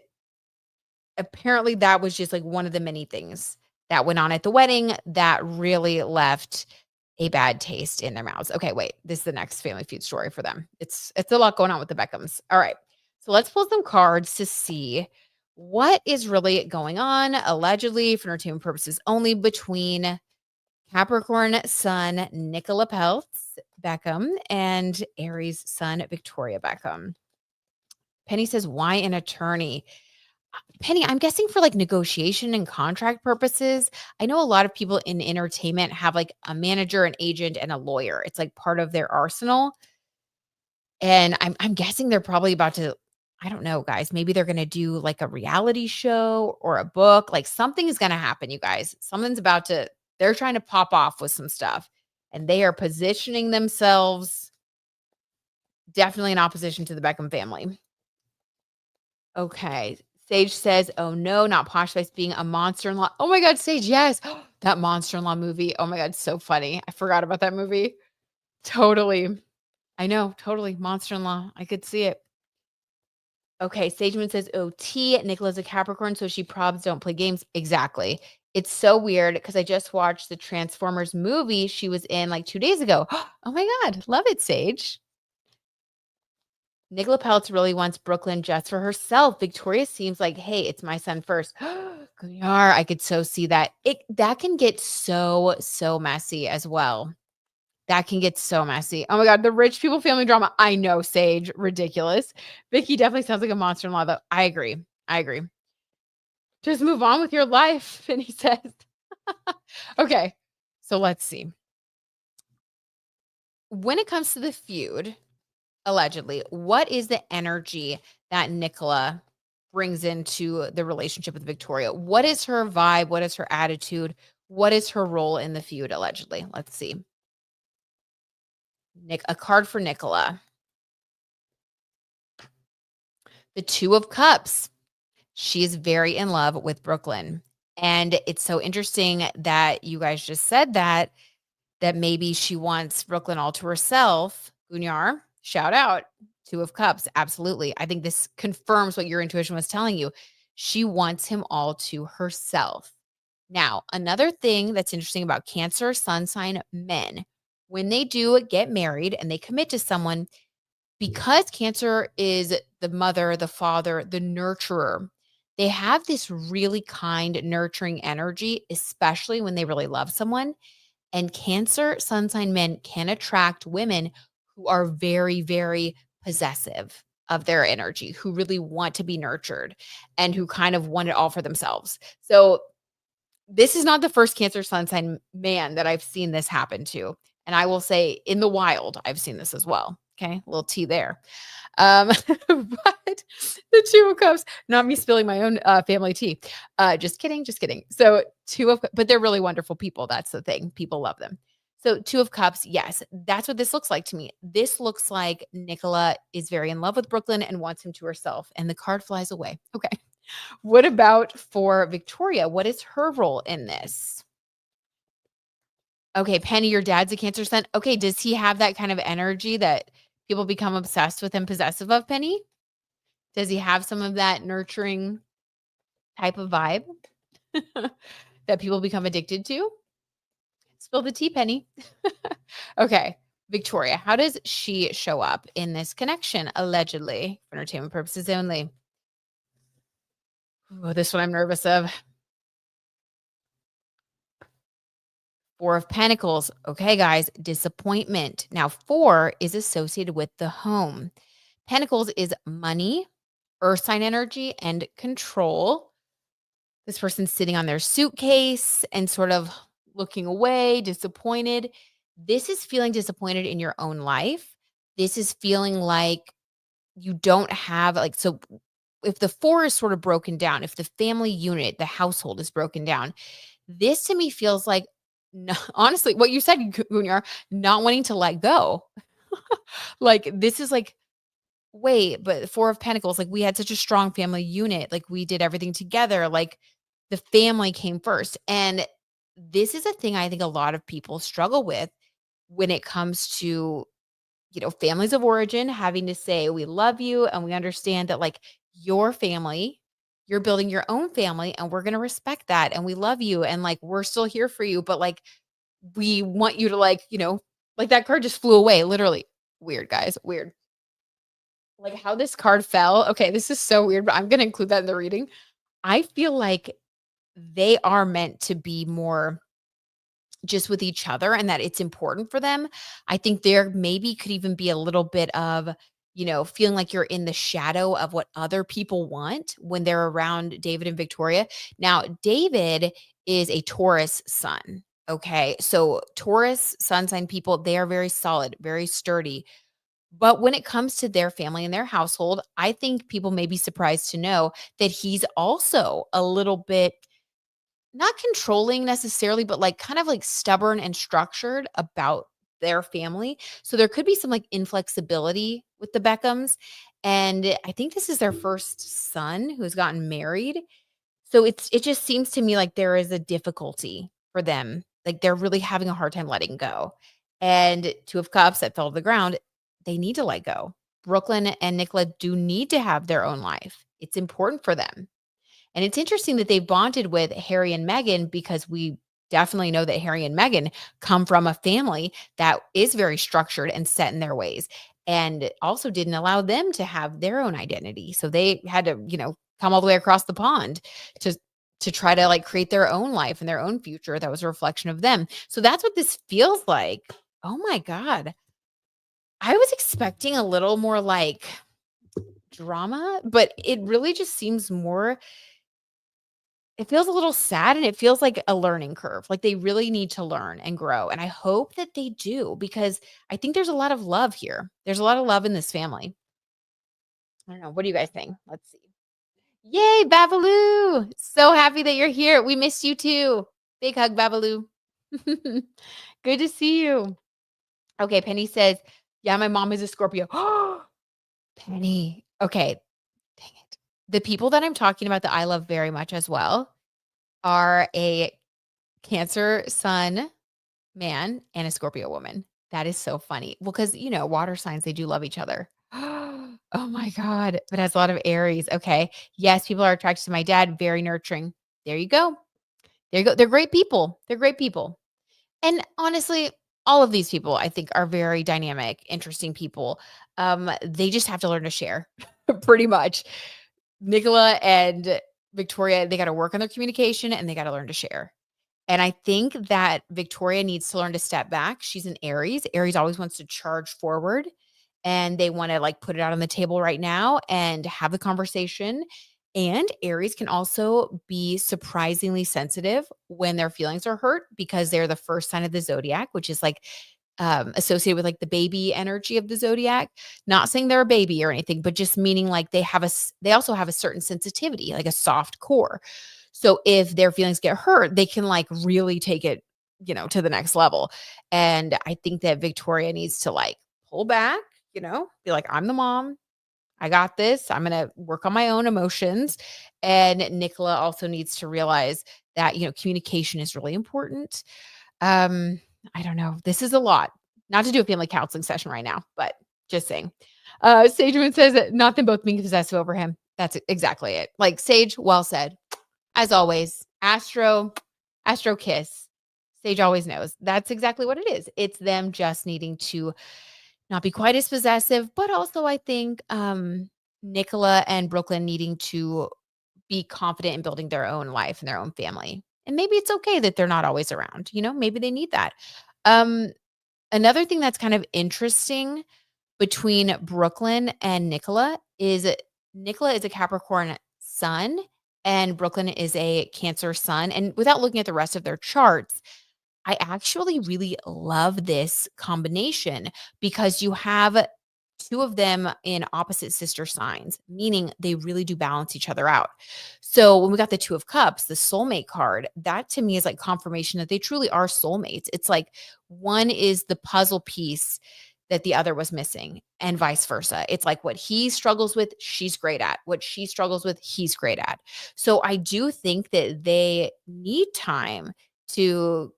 apparently that was just like one of the many things that went on at the wedding that really left a bad taste in their mouths. Okay, wait. This is the next Family Feud story for them. It's a lot going on with the Beckhams. All right. So let's pull some cards to see what is really going on, allegedly for entertainment purposes only, between Capricorn sun Nicola Peltz Beckham and Aries sun Victoria Beckham. Penny says, why an attorney? Penny, I'm guessing for like negotiation and contract purposes. I know a lot of people in entertainment have like a manager, an agent, and a lawyer. It's like part of their arsenal. And I'm guessing they're probably about to, I don't know, guys. Maybe they're gonna do like a reality show or a book. Like something is gonna happen, you guys. Something's about to, they're trying to pop off with some stuff. And they are positioning themselves definitely in opposition to the Beckham family. Okay. Sage says, "Oh no, not Posh Spice being a monster in law." Oh my God, Sage, yes. That monster in law movie. Oh my God, so funny. I forgot about that movie. Totally. I know, totally. Monster in law. I could see it. Okay. Sageman says, "OT, Nicola's a Capricorn, so she probs don't play games." Exactly. It's so weird because I just watched the Transformers movie she was in like 2 days ago. Oh my God. Love it, Sage. Nicola Peltz really wants Brooklyn just for herself. Victoria seems like, "Hey, it's my son first." Gunyar, I could so see that. That can get so messy as well. That can get so messy. Oh my God, the rich people family drama. I know, Sage, ridiculous. Vicky definitely sounds like a monster in law, though. I agree. I agree. Just move on with your life, Finney says. Okay, so let's see. When it comes to the feud, allegedly, what is the energy that Nicola brings into the relationship with Victoria? What is her vibe? What is her attitude? What is her role in the feud, allegedly? Let's see. A card for Nicola. The Two of Cups. She is very in love with Brooklyn. And it's so interesting that you guys just said that maybe she wants Brooklyn all to herself. Gunyar, shout out. Two of Cups. Absolutely. I think this confirms what your intuition was telling you. She wants him all to herself. Now, another thing that's interesting about Cancer sun sign men, when they do get married and they commit to someone, because Cancer is the mother, the father, the nurturer, they have this really kind, nurturing energy, especially when they really love someone. And Cancer sun sign men can attract women who are very, very possessive of their energy, who really want to be nurtured and who kind of want it all for themselves. So this is not the first Cancer sun sign man that I've seen this happen to. And I will say in the wild, I've seen this as well. Okay. A little tea there. But the 2 of Cups, not me spilling my own, family tea. Just kidding, just kidding. So 2 of but they're really wonderful people, that's the thing, people love them. So 2 of Cups, yes, that's what this looks like to me. This looks like Nicola is very in love with Brooklyn and wants him to herself, and the card flies away. Okay. What about for Victoria? What is her role in this? Okay, Penny, your dad's a Cancer sun. Okay, does he have that kind of energy that people become obsessed with and possessive of, Penny? Does he have some of that nurturing type of vibe that people become addicted to? Spill the tea, Penny. Okay, Victoria, how does she show up in this connection, allegedly, for entertainment purposes only? Oh, this one I'm nervous of. 4 of Pentacles. Okay, guys, disappointment. Now, 4 is associated with the home. Pentacles is money, earth sign energy, and control. This person's sitting on their suitcase and sort of looking away, disappointed. This is feeling disappointed in your own life. This is feeling like you don't have, like, so if the 4 is sort of broken down, if the family unit, the household is broken down, this to me feels like, no, honestly, what you said, Gunyar, not wanting to let go. Like, this is like, wait, but 4 of Pentacles, like, we had such a strong family unit, like, we did everything together, like, the family came first, and this is a thing I think a lot of people struggle with when it comes to, families of origin having to say, "We love you, and we understand that, like, your family, you're building your own family, and we're gonna respect that, and we love you, and, like, we're still here for you, but, like, we want you to, like," like, that card just flew away, literally. Weird, guys, weird. Like, how this card fell, okay, this is so weird, but I'm gonna include that in the reading. I feel like they are meant to be more just with each other and that it's important for them. I think there maybe could even be a little bit of, feeling like you're in the shadow of what other people want when they're around David and Victoria. Now, David is a Taurus sun. Okay. So Taurus sun sign people, they are very solid, very sturdy. But when it comes to their family and their household, I think people may be surprised to know that he's also a little bit not controlling necessarily, but, like, kind of, like, stubborn and structured about their family. So there could be some, like, inflexibility with the Beckhams, and I think this is their first son who's gotten married. So it just seems to me like there is a difficulty for them, like, they're really having a hard time letting go. And 2 of Cups that fell to the ground, they need to let go. Brooklyn and Nicola do need to have their own life. It's important for them. And it's interesting that they bonded with Harry and Meghan because we definitely know that Harry and Meghan come from a family that is very structured and set in their ways and also didn't allow them to have their own identity. So they had to, come all the way across the pond to try to, like, create their own life and their own future that was a reflection of them. So that's what this feels like. Oh my god. I was expecting a little more like drama, but it really just seems more, it feels a little sad and it feels like a learning curve. Like they really need to learn and grow. And I hope that they do because I think there's a lot of love here. There's a lot of love in this family. I don't know. What do you guys think? Let's see. Yay, Babaloo. So happy that you're here. We missed you too. Big hug, Babaloo. Good to see you. Okay, Penny says, yeah, my mom is a Scorpio. Penny. Okay. Dang it. The people that I'm talking about that I love very much as well are a Cancer sun man and a Scorpio woman. That is so funny. Well, because, water signs, they do love each other. Oh my God. But has a lot of Aries. Okay. Yes, people are attracted to my dad. Very nurturing. There you go. There you go. They're great people. They're great people. And honestly, all of these people, I think, are very dynamic, interesting people. They just have to learn to share, pretty much. Nicola and Victoria, they got to work on their communication and they got to learn to share. And I think that Victoria needs to learn to step back. She's an Aries. Aries always wants to charge forward and they want to like put it out on the table right now and have the conversation. And Aries can also be surprisingly sensitive when their feelings are hurt because they're the first sign of the zodiac, which is like associated with like the baby energy of the zodiac. Not saying they're a baby or anything, but just meaning like they also have a certain sensitivity, like a soft core. So if their feelings get hurt, they can like really take it, to the next level. And I think that Victoria needs to like pull back, be like, I'm the mom. I got this. I'm going to work on my own emotions. And Nicola also needs to realize that, communication is really important. I don't know. This is a lot. Not to do a family counseling session right now, but just saying. Sageman says that not them both being possessive over him. That's exactly it. Like Sage, well said. As always, Astro kiss. Sage always knows. That's exactly what it is. It's them just needing to not be quite as possessive, but also I think Nicola and Brooklyn needing to be confident in building their own life and their own family. And maybe it's okay that they're not always around. Maybe they need that. Um, Another thing that's kind of interesting between Brooklyn and Nicola is a Capricorn sun and Brooklyn is a Cancer sun. And without looking at the rest of their charts, I actually really love this combination because you have two of them in opposite sister signs, meaning they really do balance each other out. So when we got the Two of Cups, the soulmate card, that to me is like confirmation that they truly are soulmates. It's like one is the puzzle piece that the other was missing and vice versa. It's like what he struggles with, she's great at. What she struggles with, he's great at. So I do think that they need time to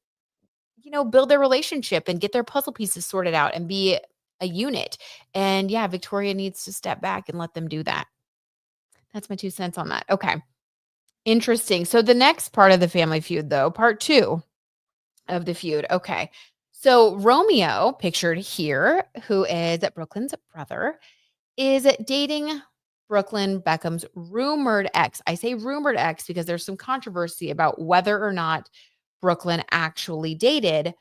build their relationship and get their puzzle pieces sorted out and be a unit. And yeah, Victoria needs to step back and let them do that. That's my 2 cents on that. Okay. Interesting. So the next part of the family feud, though, part 2 of the feud. Okay. So Romeo, pictured here, who is Brooklyn's brother, is dating Brooklyn Beckham's rumored ex. I say rumored ex because there's some controversy about whether or not Brooklyn actually dated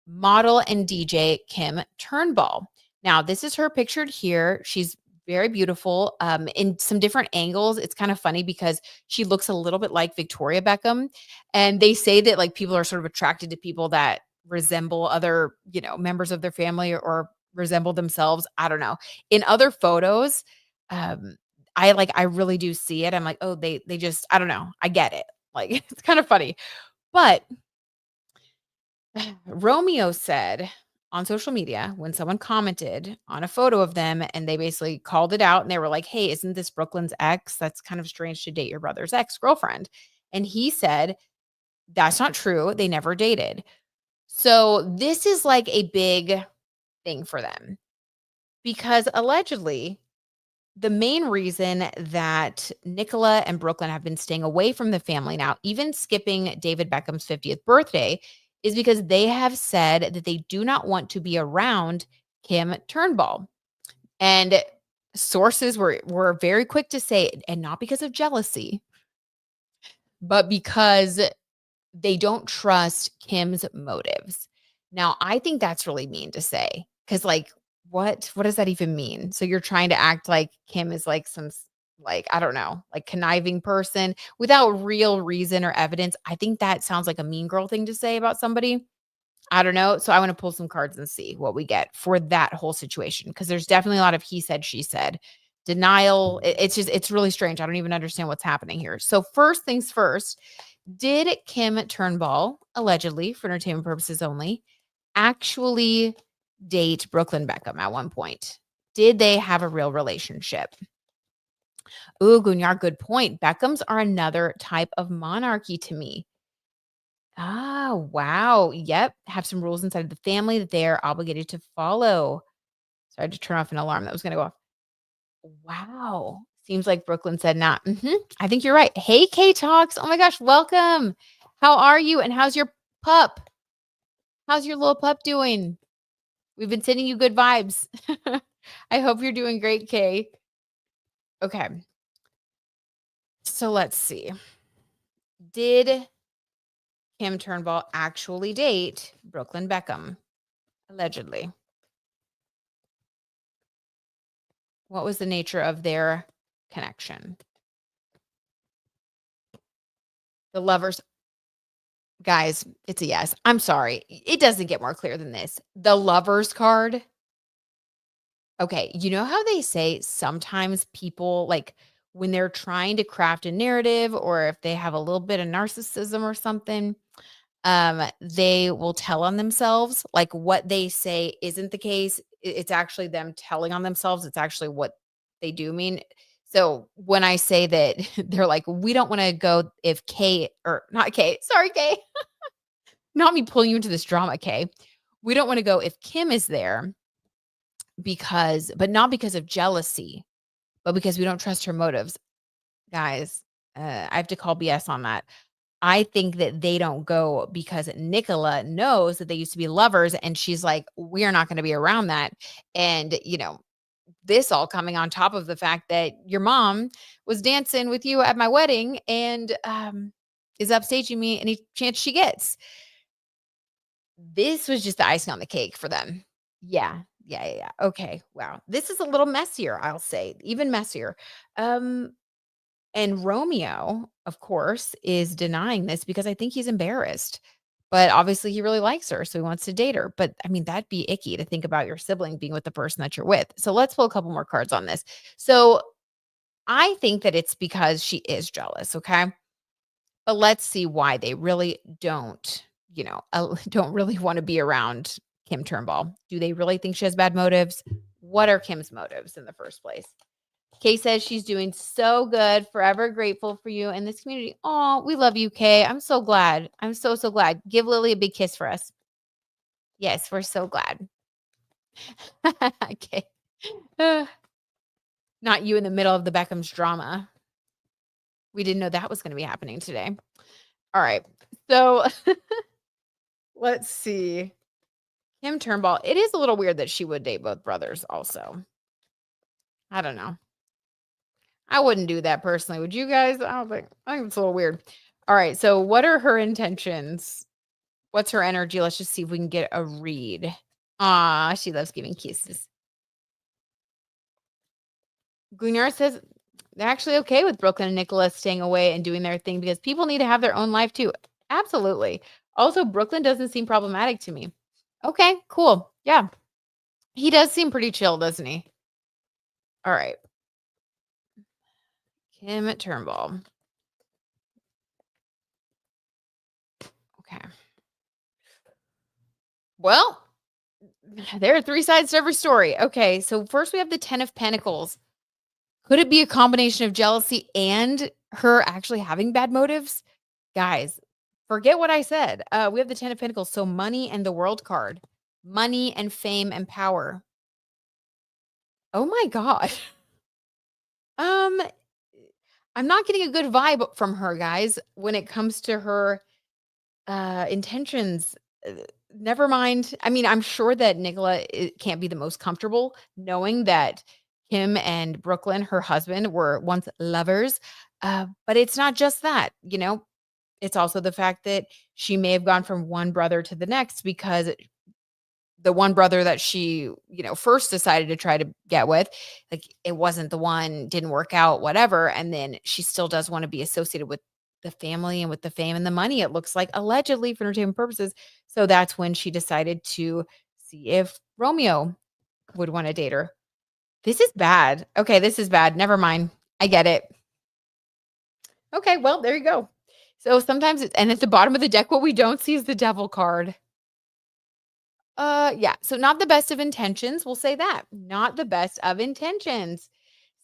model and DJ Kim Turnbull. Now, this is her pictured here. She's very beautiful in some different angles. It's kind of funny because she looks a little bit like Victoria Beckham. And they say that like people are sort of attracted to people that resemble other, members of their family or resemble themselves. I don't know. In other photos, I really do see it. I'm like, oh, they just, I don't know. I get it. Like it's kind of funny. But Romeo said on social media when someone commented on a photo of them and they basically called it out and they were like, hey, isn't this Brooklyn's ex? That's kind of strange to date your brother's ex-girlfriend. And he said, that's not true. They never dated. So this is like a big thing for them because allegedly the main reason that Nicola and Brooklyn have been staying away from the family now, even skipping David Beckham's 50th birthday, is because they have said that they do not want to be around Kim Turnbull. And sources were very quick to say, and not because of jealousy, but because they don't trust Kim's motives. Now, I think that's really mean to say because, like, what does that even mean? So you're trying to act like Kim is like some like I don't know, like conniving person without real reason or evidence. I think that sounds like a mean girl thing to say about somebody. I don't know. So I want to pull some cards and see what we get for that whole situation because there's definitely a lot of he said, she said, denial. It's really strange. I don't even understand what's happening here. So first things first, did Kim Turnbull, allegedly for entertainment purposes only, actually date Brooklyn Beckham at one point? Did they have a real relationship? Ooh, Gunyar, good point. Beckhams are another type of monarchy to me. Ah, wow. Yep. Have some rules inside of the family that they are obligated to follow. So I had to turn off an alarm that was going to go off. Wow. Seems like Brooklyn said not. I think you're right. Hey, K Talks. Oh my gosh. Welcome. How are you? And how's your pup? How's your little pup doing? We've been sending you good vibes. I hope you're doing great, Kay. Okay. So let's see. Did Kim Turnbull actually date Brooklyn Beckham? Allegedly. What was the nature of their connection? The lovers, guys, it's a yes. I'm sorry. It doesn't get more clear than this. The lovers card. Okay, you know how they say sometimes people, like, when they're trying to craft a narrative or if they have a little bit of narcissism or something, they will tell on themselves, like, what they say isn't the case. It's actually them telling on themselves. It's actually what they do mean. So when I say that, they're like, "We don't wanna go if Kay," or not Kay, sorry, Kay, not me pulling you into this drama, Kay. "We don't wanna go if Kim is there because but not because of jealousy, but because we don't trust her motives." Guys, I have to call BS on that. I think that they don't go because Nicola knows that they used to be lovers, and she's like, "We're not gonna be around that." And, this all coming on top of the fact that your mom was dancing with you at my wedding and, is upstaging me any chance she gets. This was just the icing on the cake for them. Yeah. Yeah, yeah, yeah. Okay, wow. This is a little messier, I'll say, even messier. Um And Romeo, of course, is denying this because I think he's embarrassed. But obviously he really likes her, so he wants to date her. But I mean, that'd be icky to think about your sibling being with the person that you're with. So let's pull a couple more cards on this. So I think that it's because she is jealous, okay? But let's see why they really don't, don't really want to be around Kim Turnbull. Do they really think she has bad motives? What are Kim's motives in the first place? Kay says she's doing so good. Forever grateful for you and this community. Oh, we love you, Kay. I'm so glad. I'm so, so glad. Give Lily a big kiss for us. Yes, we're so glad. Okay. Not you in the middle of the Beckham's drama. We didn't know that was going to be happening today. All right. So let's see. Kim Turnbull. It is a little weird that she would date both brothers also. I don't know. I wouldn't do that personally. Would you guys? I think it's a little weird. All right. So what are her intentions? What's her energy? Let's just see if we can get a read. Ah, she loves giving kisses. Gunyar says they're actually okay with Brooklyn and Nicholas staying away and doing their thing because people need to have their own life too. Absolutely. Also, Brooklyn doesn't seem problematic to me. Okay, cool. Yeah. He does seem pretty chill, doesn't he? All right. Kim Turnbull. Okay. Well, there are three sides to every story. Okay, so first we have the 10 of Pentacles. Could it be a combination of jealousy and her actually having bad motives? Guys, forget what I said. We have the 10 of Pentacles, so money and the World card. Money and fame and power. Oh my god. Um, I'm not getting a good vibe from her, guys, when it comes to her intentions. Never mind. I mean, I'm sure that Nicola can't be the most comfortable knowing that Kim and Brooklyn, her husband, were once lovers. But it's not just that, it's also the fact that she may have gone from one brother to the next because the one brother that she, first decided to try to get with, like, it wasn't the one, didn't work out, whatever. And then she still does want to be associated with the family and with the fame and the money, it looks like, allegedly for entertainment purposes. So that's when she decided to see if Romeo would want to date her. This is bad. Okay, this is bad. Never mind. I get it. Okay, well, there you go. So sometimes and at the bottom of the deck, what we don't see is the devil card. Yeah. So not the best of intentions. We'll say that. Not the best of intentions.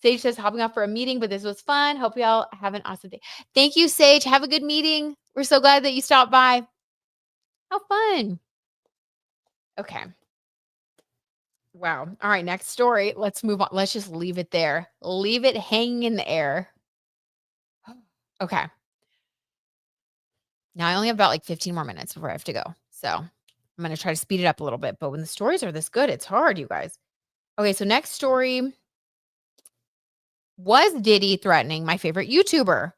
Sage says hopping off for a meeting, but this was fun. Hope y'all have an awesome day. Thank you, Sage. Have a good meeting. We're so glad that you stopped by. How fun. Okay. Wow. All right. Next story. Let's move on. Let's just leave it there. Leave it hanging in the air. Okay. Now I only have about like 15 more minutes before I have to go. So I'm going to try to speed it up a little bit, but when the stories are this good, it's hard, you guys. Okay, so next story, was Diddy threatening my favorite YouTuber?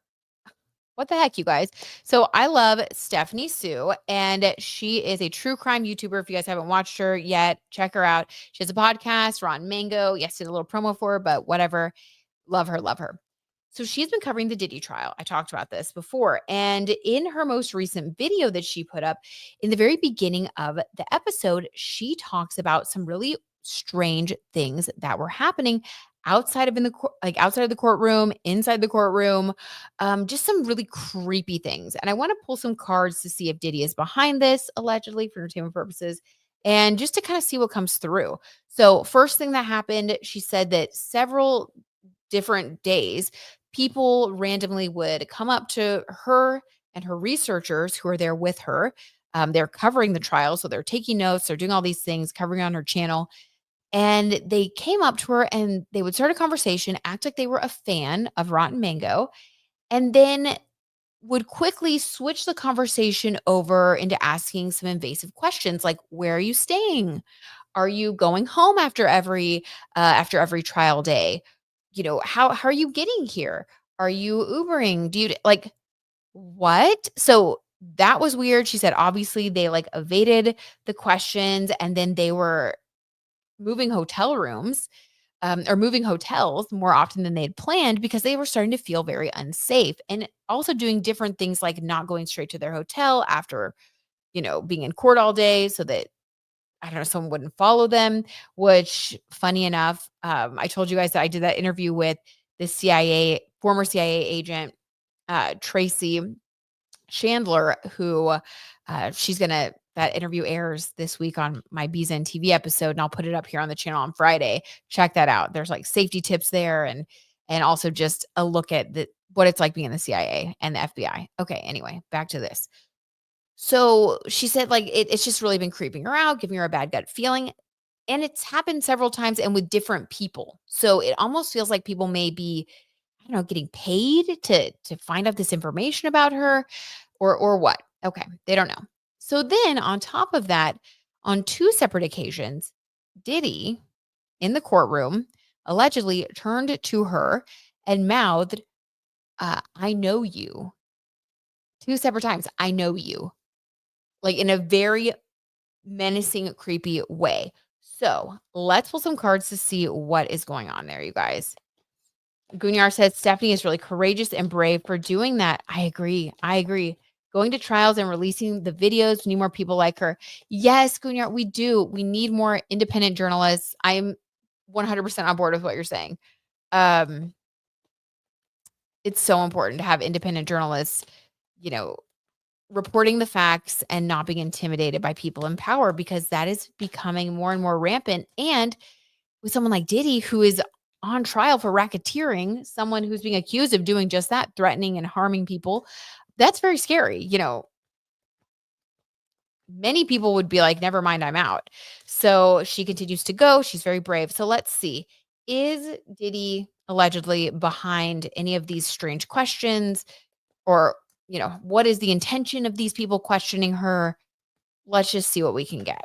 What the heck, you guys? So I love Stephanie Sue, and she is a true crime YouTuber. If you guys haven't watched her yet, check her out. She has a podcast, Rotten Mango. Yes, did a little promo for her, but whatever. Love her, love her. So she's been covering the Diddy trial. I talked about this before. And in her most recent video that she put up, in the very beginning of the episode, she talks about some really strange things that were happening outside of outside of the courtroom, inside the courtroom, just some really creepy things. And I want to pull some cards to see if Diddy is behind this, allegedly for entertainment purposes, and just to kind of see what comes through. So first thing that happened, she said that several different days, people randomly would come up to her and her researchers who are there with her. They're covering the trial, so they're taking notes, they're doing all these things, covering on her channel. And they came up to her and they would start a conversation, act like they were a fan of Rotten Mango, and then would quickly switch the conversation over into asking some invasive questions like, where are you staying? Are you going home after every trial day? How are you getting here? Are you Ubering? Do you like what? So that was weird. She said obviously they like evaded the questions and then they were moving hotel rooms or moving hotels more often than they had planned because they were starting to feel very unsafe and also doing different things like not going straight to their hotel after, being in court all day so that I don't know, someone wouldn't follow them, which funny enough, I told you guys that I did that interview with the former CIA agent, Tracy Chandler, who that interview airs this week on my BZN TV episode, and I'll put it up here on the channel on Friday. Check that out. There's like safety tips there and also just a look at what it's like being in the CIA and the FBI. Okay, anyway, back to this. So she said, like, it's just really been creeping her out, giving her a bad gut feeling. And it's happened several times and with different people. So it almost feels like people may be, I don't know, getting paid to find out this information about her or what. Okay, they don't know. So then on top of that, on two separate occasions, Diddy in the courtroom allegedly turned to her and mouthed, I know you. Two separate times. I know you. Like in a very menacing, creepy way. So let's pull some cards to see what is going on there, you guys. Gunyar says Stephanie is really courageous and brave for doing that. I agree. I agree. Going to trials and releasing the videos. We need more people like her. Yes, Gunyar, we do. We need more independent journalists. I'm 100% on board with what you're saying. It's so important to have independent journalists, you know, reporting the facts and not being intimidated by people in power because that is becoming more and more rampant. And with someone like Diddy, who is on trial for racketeering, someone who's being accused of doing just that, threatening and harming people, that's very scary. Many people would be like, never mind, I'm out. So she continues to go. She's very brave. So let's see. Is Diddy allegedly behind any of these strange questions? Or, what is the intention of these people questioning her? Let's just see what we can get.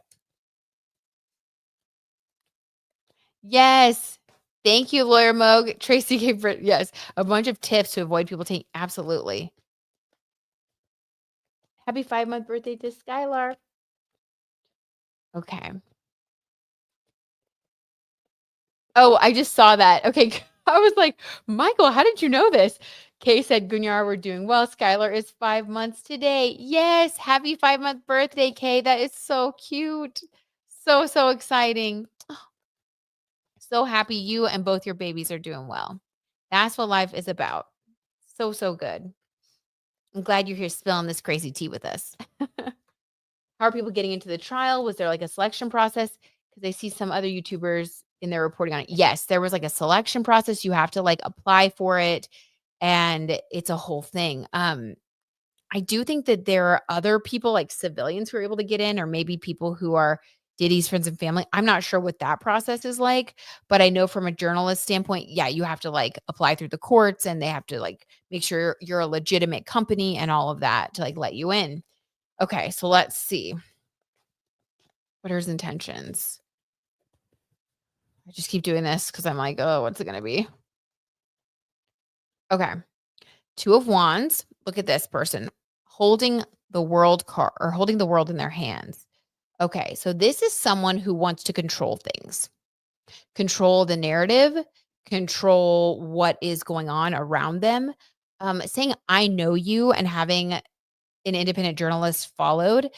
Yes. Thank you, Lawyer Moog. Tracy gave, yes, a bunch of tips to avoid people taking. Absolutely. Happy 5-month birthday to Skylar. Okay. Oh, I just saw that. Okay. I was like, Michael, how did you know this? Kay said, Gunyar, we're doing well. Skylar is 5 months today. Yes. Happy 5-month birthday, Kay. That is so cute. So, so exciting. So happy you and both your babies are doing well. That's what life is about. So, so good. I'm glad you're here spilling this crazy tea with us. How are people getting into the trial? Was there like a selection process? Because I see some other YouTubers in their reporting on it. Yes, there was like a selection process. You have to like apply for it. And it's a whole thing. I do think that there are other people like civilians who are able to get in, or maybe people who are Diddy's friends and family. I'm not sure what that process is like, but I know from a journalist standpoint, yeah, you have to like apply through the courts and they have to like make sure you're a legitimate company and all of that to like let you in. Okay, so let's see. What are his intentions? I just keep doing this because I'm like, oh, what's it gonna be? Okay. Two of Wands. Look at this person holding the world card or holding the world in their hands. Okay, so this is someone who wants to control things, control the narrative, control what is going on around them. Saying I know you and having an independent journalist followed.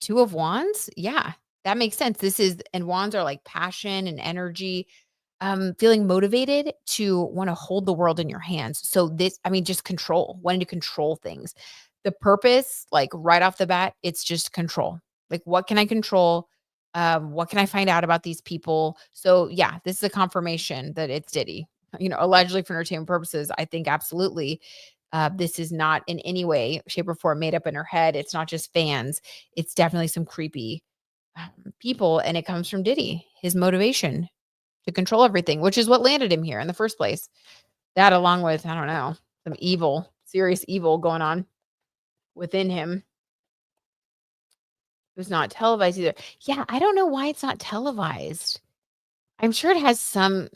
Two of Wands, yeah, that makes sense. This is and wands are like passion and energy, feeling motivated to wanna hold the world in your hands. So this I mean, just control, wanting to control things. The purpose, like, right off the bat, it's just control. Like, what can I control? What can I find out about these people? So, yeah, this is a confirmation that it's Diddy. Allegedly for entertainment purposes, I think absolutely, this is not in any way, shape, or form made up in her head. It's not just fans. It's definitely some creepy, people, and it comes from Diddy, his motivation to control everything, which is what landed him here in the first place. That along with, I don't know, some evil, serious evil going on within him. It was not televised either. Yeah, I don't know why it's not televised. I'm sure it has something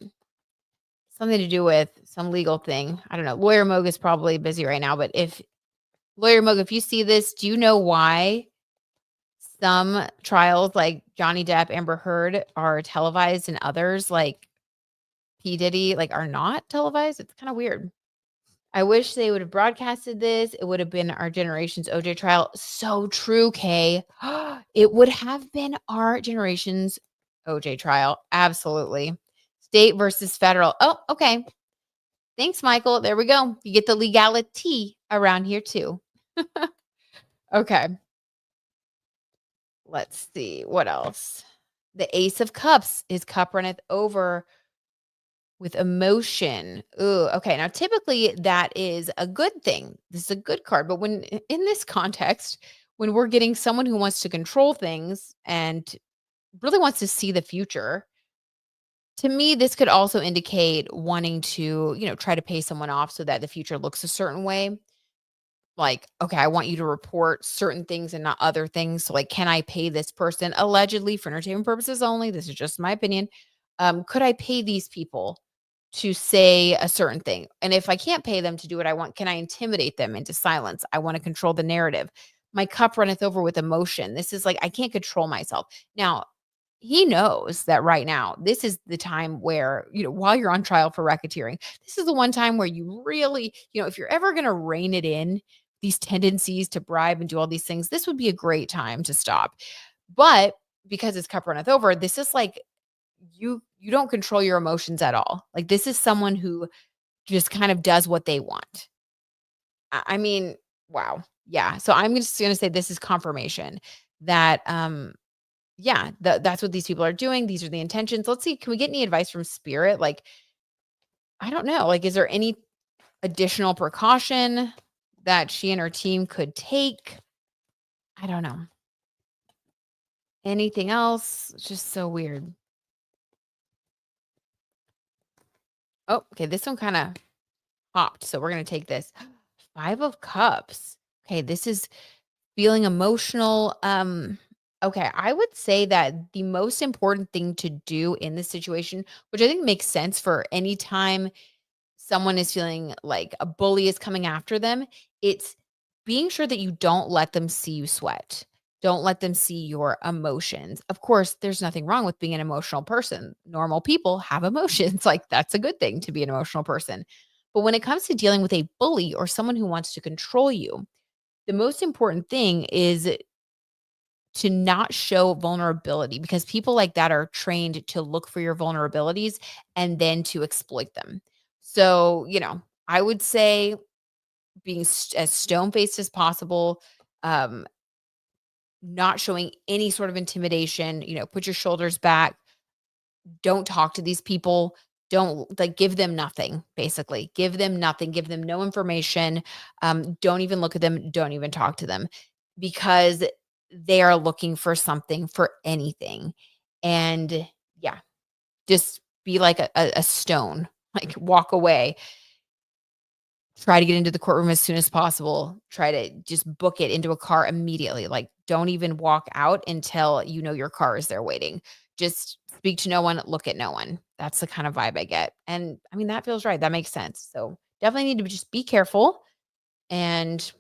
to do with some legal thing. I don't know. Lawyer Moog is probably busy right now, but if Lawyer Moog, if you see this, do you know why some trials like Johnny Depp, Amber Heard are televised and others like P. Diddy like are not televised? It's kind of weird. I wish they would have broadcasted this. It would have been our generation's OJ trial. So true, Kay. It would have been our generation's OJ trial. Absolutely. State versus federal. Oh, okay. Thanks, Michael. There we go. You get the legality around here too. Okay. Let's see. What else? The Ace of Cups. His cup runneth over with emotion. Ooh, okay. Now, typically that is a good thing. This is a good card. But when in this context, when we're getting someone who wants to control things and really wants to see the future, to me, this could also indicate wanting to, try to pay someone off so that the future looks a certain way. Like, okay, I want you to report certain things and not other things. So, like, can I pay this person allegedly for entertainment purposes only? This is just my opinion. Could I pay these people to say a certain thing? And if I can't pay them to do what I want, can I intimidate them into silence? I want to control the narrative. My cup runneth over with emotion. This is like, I can't control myself. Now, he knows that right now, this is the time where, while you're on trial for racketeering, this is the one time where you really, if you're ever going to rein it in, these tendencies to bribe and do all these things, this would be a great time to stop. But because it's cup runneth over, this is like you don't control your emotions at all. Like this is someone who just kind of does what they want. I mean, wow. Yeah. So I'm just gonna say this is confirmation that yeah, that's what these people are doing. These are the intentions. Let's see, can we get any advice from spirit? Like, I don't know. Like, is there any additional precaution that she and her team could take? I don't know. Anything else? It's just so weird. Oh, okay. This one kind of hopped. So we're going to take this. Five of Cups. Okay. This is feeling emotional. Okay. I would say that the most important thing to do in this situation, which I think makes sense for any time someone is feeling like a bully is coming after them, it's being sure that you don't let them see you sweat. Don't let them see your emotions. Of course, there's nothing wrong with being an emotional person. Normal people have emotions. Like, that's a good thing to be an emotional person. But when it comes to dealing with a bully or someone who wants to control you, the most important thing is to not show vulnerability because people like that are trained to look for your vulnerabilities and then to exploit them. So, I would say being as stone faced as possible, um, not showing any sort of intimidation, put your shoulders back, don't talk to these people. Don't like give them nothing, basically. Give them nothing, give them no information. Don't even look at them, don't even talk to them because they are looking for something for anything. And yeah, just be like a stone, like walk away. Try to get into the courtroom as soon as possible. Try to just book it into a car immediately. Like, don't even walk out until you know your car is there waiting. Just speak to no one, look at no one. That's the kind of vibe I get. And I mean, that feels right. That makes sense. So definitely need to just be careful. And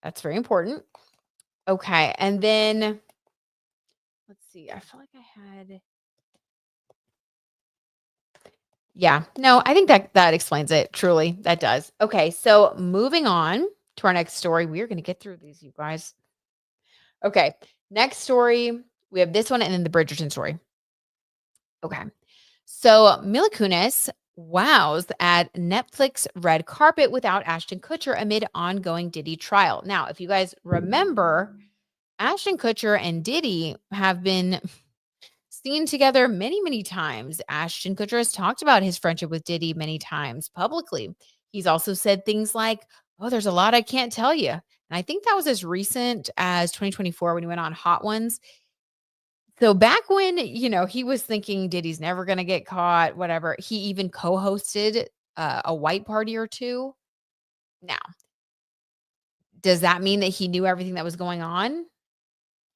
that's very important. Okay. And then let's see. I feel like I had. Yeah. No, I think that explains it. Truly, that does. Okay. So moving on to our next story. We are going to get through these, you guys. Okay. Next story. We have this one and then the Bridgerton story. Okay. So Mila Kunis wows at Netflix red carpet without Ashton Kutcher amid ongoing Diddy trial. Now, if you guys remember, Ashton Kutcher and Diddy have been seen together many, many times. Ashton Kutcher has talked about his friendship with Diddy many times publicly. He's also said things like, "Oh, there's a lot I can't tell you." And I think that was as recent as 2024 when he went on Hot Ones. So back when, he was thinking Diddy's never going to get caught, whatever, he even co-hosted a white party or two. Now, does that mean that he knew everything that was going on?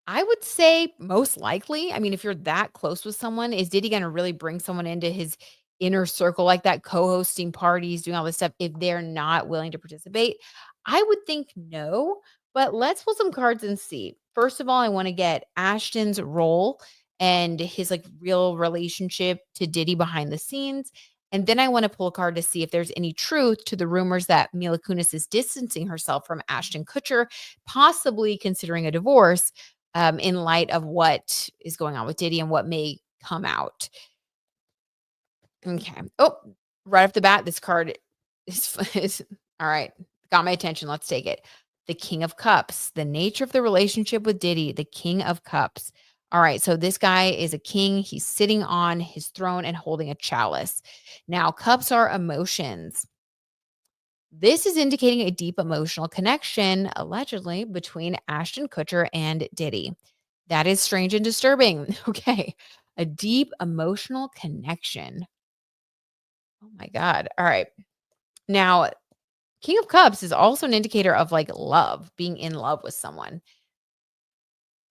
I would say most likely. I mean, if you're that close with someone, is Diddy gonna really bring someone into his inner circle like that, co-hosting parties, doing all this stuff if they're not willing to participate? I would think no, but let's pull some cards and see. First of all, I want to get Ashton's role and his like real relationship to Diddy behind the scenes. And then I want to pull a card to see if there's any truth to the rumors that Mila Kunis is distancing herself from Ashton Kutcher, possibly considering a divorce in light of what is going on with Diddy and what may come out. Okay. Oh, right off the bat, this card is all right. Got my attention. Let's take it. The King of Cups, the nature of the relationship with Diddy, the King of Cups. All right. So this guy is a king. He's sitting on his throne and holding a chalice. Now, cups are emotions. This is indicating a deep emotional connection, allegedly, between Ashton Kutcher and Diddy. That is strange and disturbing. Okay. A deep emotional connection. Oh my God. All right. Now, King of Cups is also an indicator of like love, being in love with someone.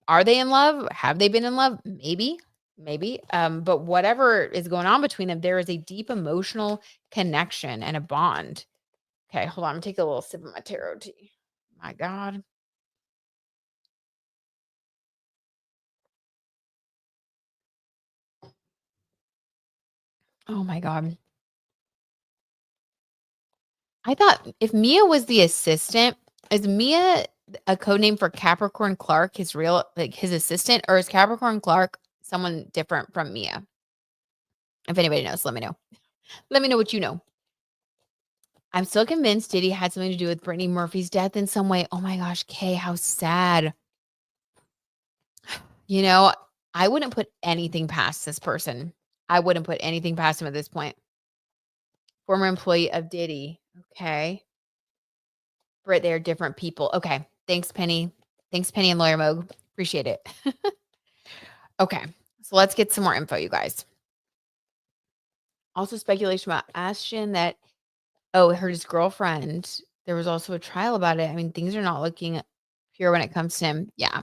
Are they in love? Have they been in love? Maybe, maybe. But whatever is going on between them, there is a deep emotional connection and a bond. Okay, hold on. I'm gonna take a little sip of my tarot tea. My God. Oh my God. I thought if Mia was the assistant, is Mia a code name for Capricorn Clark, his real like his assistant, or is Capricorn Clark someone different from Mia? If anybody knows, let me know. Let me know what you know. I'm still convinced Diddy had something to do with Brittany Murphy's death in some way. Oh my gosh, Kay, how sad. You know, I wouldn't put anything past this person. I wouldn't put anything past him at this point. Former employee of Diddy. Okay. Right, they're different people. Okay. Thanks, Penny. Thanks, Penny and Lawyer Moog. Appreciate it. Okay. So let's get some more info, you guys. Also, speculation about Ashton that, oh, it hurt his girlfriend. There was also a trial about it. I mean, things are not looking pure when it comes to him. Yeah.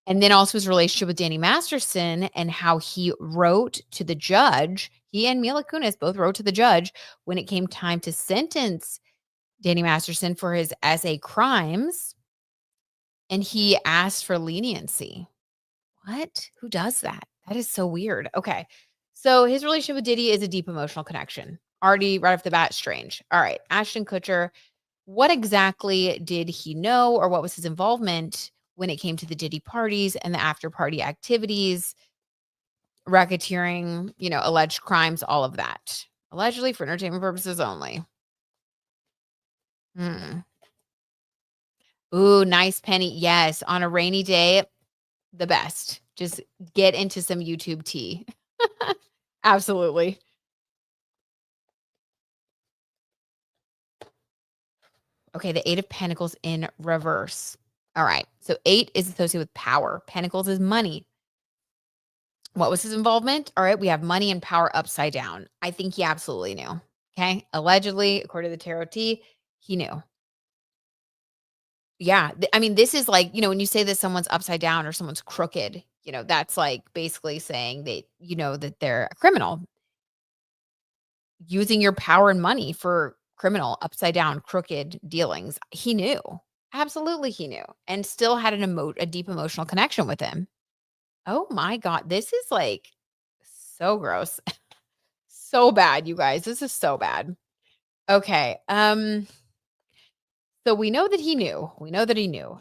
And then also his relationship with Danny Masterson and how he wrote to the judge. He and Mila Kunis both wrote to the judge when it came time to sentence Danny Masterson for his essay crimes. And he asked for leniency. What? Who does that? That is so weird. Okay. So his relationship with Diddy is a deep emotional connection. Already right off the bat, strange. All right. Ashton Kutcher, what exactly did he know or what was his involvement when it came to the Diddy parties and the after party activities, racketeering, alleged crimes, all of that? Allegedly for entertainment purposes only. Hmm. Ooh, nice, Penny. Yes. On a rainy day, the best. Just get into some YouTube tea. Absolutely. Okay, the 8 of Pentacles in reverse. All right. So 8 is associated with power. Pentacles is money. What was his involvement? All right, we have money and power upside down. I think he absolutely knew. Okay. Allegedly, according to the tarot T, He knew. Yeah, I mean, this is like, when you say that someone's upside down or someone's crooked, that's like basically saying that that they're a criminal, using your power and money for criminal, upside down, crooked dealings. He knew. Absolutely, he knew, and still had a deep emotional connection with him. Oh my god, this is, like, so gross. So bad, you guys, this is so bad. Okay, so we know that he knew. We know that he knew.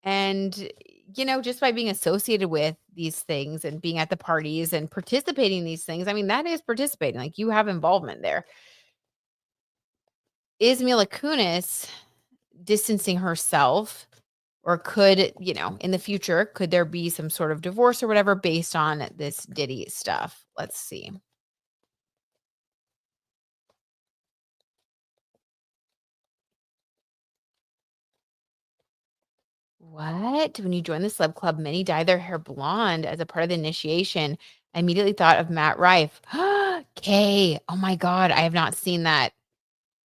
And, just by being associated with these things and being at the parties and participating in these things, I mean, that is participating, like, you have involvement there. Is Mila Kunis distancing herself, or could, in the future, could there be some sort of divorce or whatever based on this Diddy stuff? Let's see. What? When you join the celeb club, many dye their hair blonde as a part of the initiation. I immediately thought of Matt Rife. Kay. Oh my God. I have not seen that.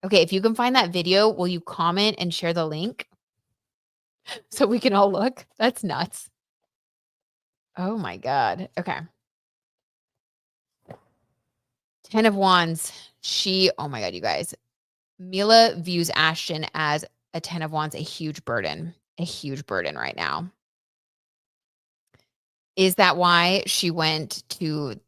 Okay. If you can find that video, will you comment and share the link so we can all look? That's nuts. Oh my God. Okay. 10 of Wands. Oh my God, you guys. Mila views Ashton as a 10 of Wands, a huge burden right now. Is that why she went to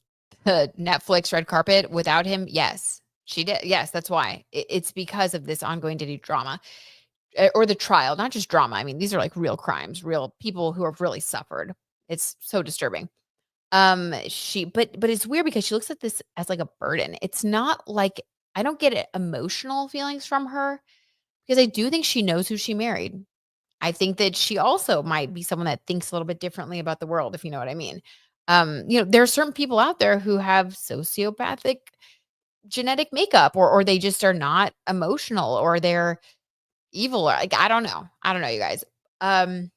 the Netflix red carpet without him? Yes, she did. Yes, that's why. It's because of this ongoing Diddy drama, or the trial, not just drama. I mean, these are like real crimes, real people who have really suffered. It's so disturbing. But it's weird because she looks at this as like a burden. It's not like, I don't get emotional feelings from her, because I do think she knows who she married. I think that she also might be someone that thinks a little bit differently about the world, if you know what I mean. There are certain people out there who have sociopathic genetic makeup, or they just are not emotional, or they're evil. Or, like, I don't know. I don't know, you guys. Um,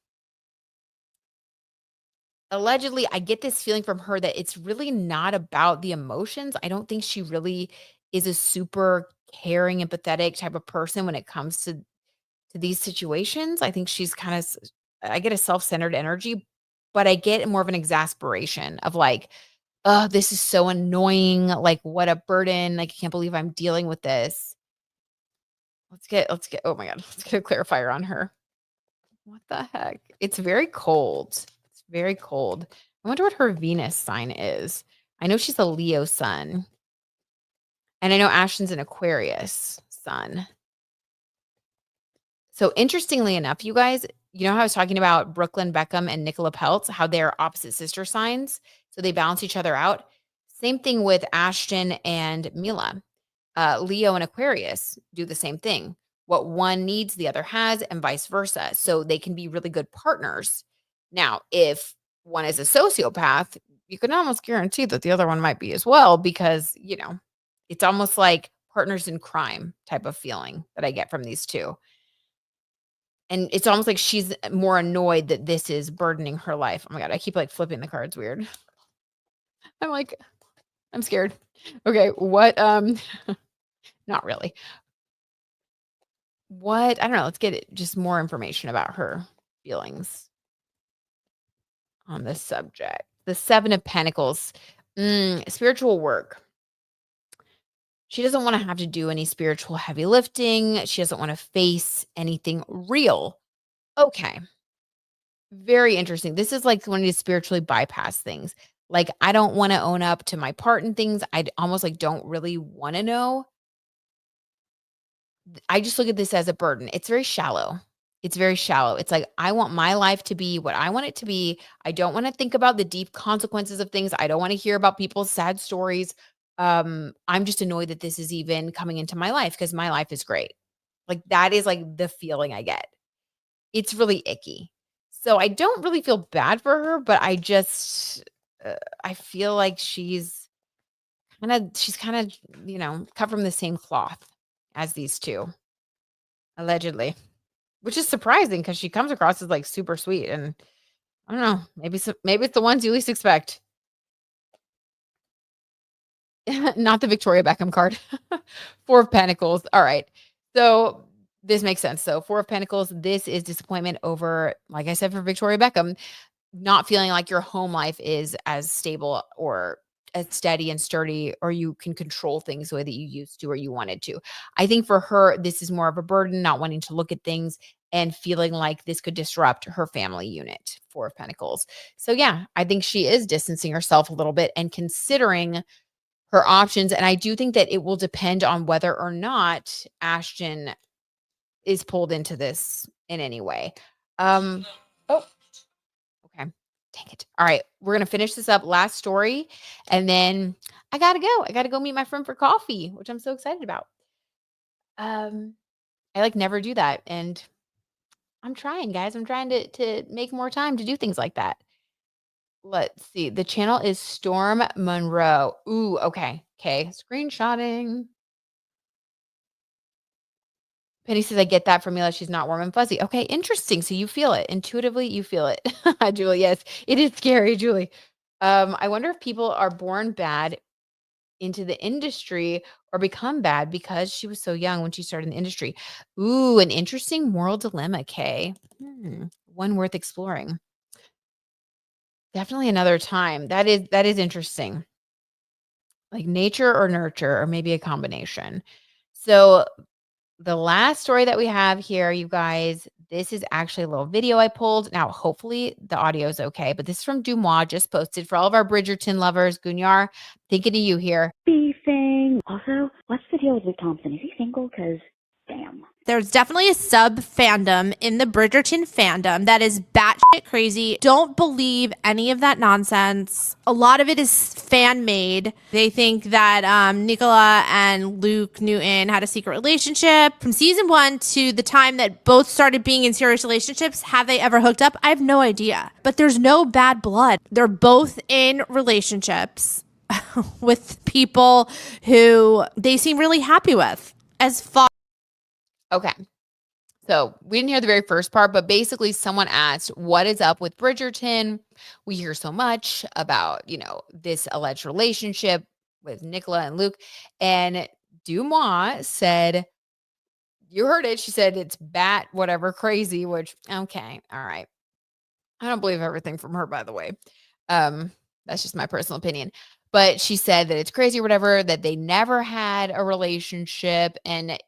Allegedly, I get this feeling from her that it's really not about the emotions. I don't think she really is a super caring, empathetic type of person when it comes to these situations. I think she's kind of, I get a self-centered energy, but I get more of an exasperation of like, oh, this is so annoying. Like, what a burden. Like, I can't believe I'm dealing with this. Oh my God, let's get a clarifier on her. What the heck? It's very cold. It's very cold. I wonder what her Venus sign is. I know she's a Leo sun, and I know Ashton's an Aquarius sun. So interestingly enough, you guys, how I was talking about Brooklyn Beckham and Nicola Peltz, how they're opposite sister signs, so they balance each other out. Same thing with Ashton and Mila. Leo and Aquarius do the same thing. What one needs, the other has, and vice versa. So they can be really good partners. Now, if one is a sociopath, you can almost guarantee that the other one might be as well, because, it's almost like partners in crime type of feeling that I get from these two. And it's almost like she's more annoyed that this is burdening her life. Oh my God, I keep like flipping the cards weird. I'm like, I'm scared. Okay, what not really. What? I don't know, let's get just more information about her feelings on this subject. The 7 of Pentacles. Spiritual work. She doesn't wanna have to do any spiritual heavy lifting. She doesn't wanna face anything real. Okay. Very interesting. This is like when you spiritually bypass things. Like, I don't wanna own up to my part in things. I almost, like, don't really wanna know. I just look at this as a burden. It's very shallow. It's very shallow. It's like, I want my life to be what I want it to be. I don't wanna think about the deep consequences of things. I don't wanna hear about people's sad stories. I'm just annoyed that this is even coming into my life, because my life is great. Like, that is, like, the feeling I get. It's really icky. So I don't really feel bad for her, but I feel like she's kinda, cut from the same cloth as these 2, allegedly, which is surprising because she comes across as, like, super sweet, and I don't know, maybe it's the ones you least expect. Not the Victoria Beckham card. 4 of Pentacles. All right. So This makes sense. So 4 of Pentacles, this is disappointment over, like I said, for Victoria Beckham, not feeling like your home life is as stable or as steady and sturdy, or you can control things the way that you used to or you wanted to. I think for her, this is more of a burden, not wanting to look at things and feeling like this could disrupt her family unit, 4 of Pentacles. So yeah, I think she is distancing herself a little bit and considering her options. And I do think that it will depend on whether or not Ashton is pulled into this in any way. Oh, okay. Dang it. All right. We're going to finish this up. Last story. And then I got to go. I got to go meet my friend for coffee, which I'm so excited about. I like never do that. And I'm trying, guys. I'm trying to make more time to do things like that. Let's see. The channel is Storm Monroe. Ooh, okay. Okay. Screenshotting. Penny says, I get that from Mila. She's not warm and fuzzy. Okay, interesting. So you feel it. Intuitively, you feel it. Julie, yes. It is scary, Julie. I wonder if people are born bad into the industry or become bad because she was so young when she started in the industry. Ooh, an interesting moral dilemma, Kay. One worth exploring. Definitely another time. That is interesting. Like nature or nurture, or maybe a combination. So the last story that we have here, you guys, this is actually a little video I pulled. Now, hopefully the audio is okay, but this is from Dumois, just posted for all of our Bridgerton lovers. Gunyar, thinking of you here. Beefing. Also, what's the deal with Luke Thompson? Is he single? Because, damn. There's definitely a sub fandom in the Bridgerton fandom that is batshit crazy. Don't believe any of that nonsense. A lot of it is fan made. They think that Nicola and Luke Newton had a secret relationship from season 1 to the time that both started being in serious relationships. Have they ever hooked up? I have no idea. But there's no bad blood. They're both in relationships with people who they seem really happy with. As far Okay. So we didn't hear the very first part, but basically someone asked, what is up with Bridgerton? We hear so much about, this alleged relationship with Nicola and Luke. And Dumois said, you heard it. She said it's bat, whatever, crazy, which, okay. All right. I don't believe everything from her, by the way. That's just my personal opinion. But she said that it's crazy or whatever, that they never had a relationship and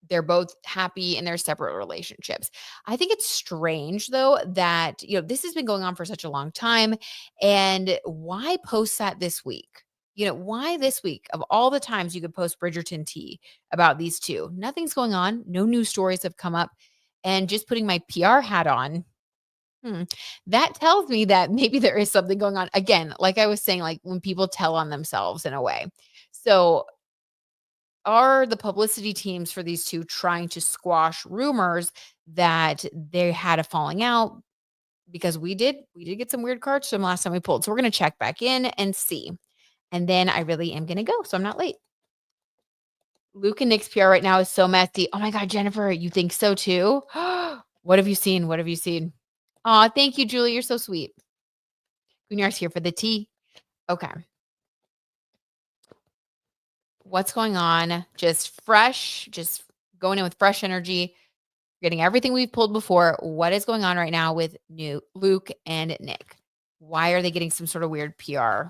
they're both happy in their separate relationships. I think it's strange though that, this has been going on for such a long time. And why post that this week? Why this week of all the times you could post Bridgerton tea about these two? Nothing's going on. No news stories have come up. And just putting my PR hat on, that tells me that maybe there is something going on. Again, like I was saying, like when people tell on themselves in a way. So are the publicity teams for these two trying to squash rumors that they had a falling out? Because we did get some weird cards from last time we pulled. So we're going to check back in and see. And then I really am going to go. So I'm not late. Luke and Nick's PR right now is so messy. Oh my God, Jennifer, you think so too? What have you seen? What have you seen? Oh, thank you, Julie. You're so sweet. Gunyar's here for the tea. Okay. What's going on? Just fresh, just going in with fresh energy, getting everything we've pulled before. What is going on right now with Luke and Nick? Why are they getting some sort of weird PR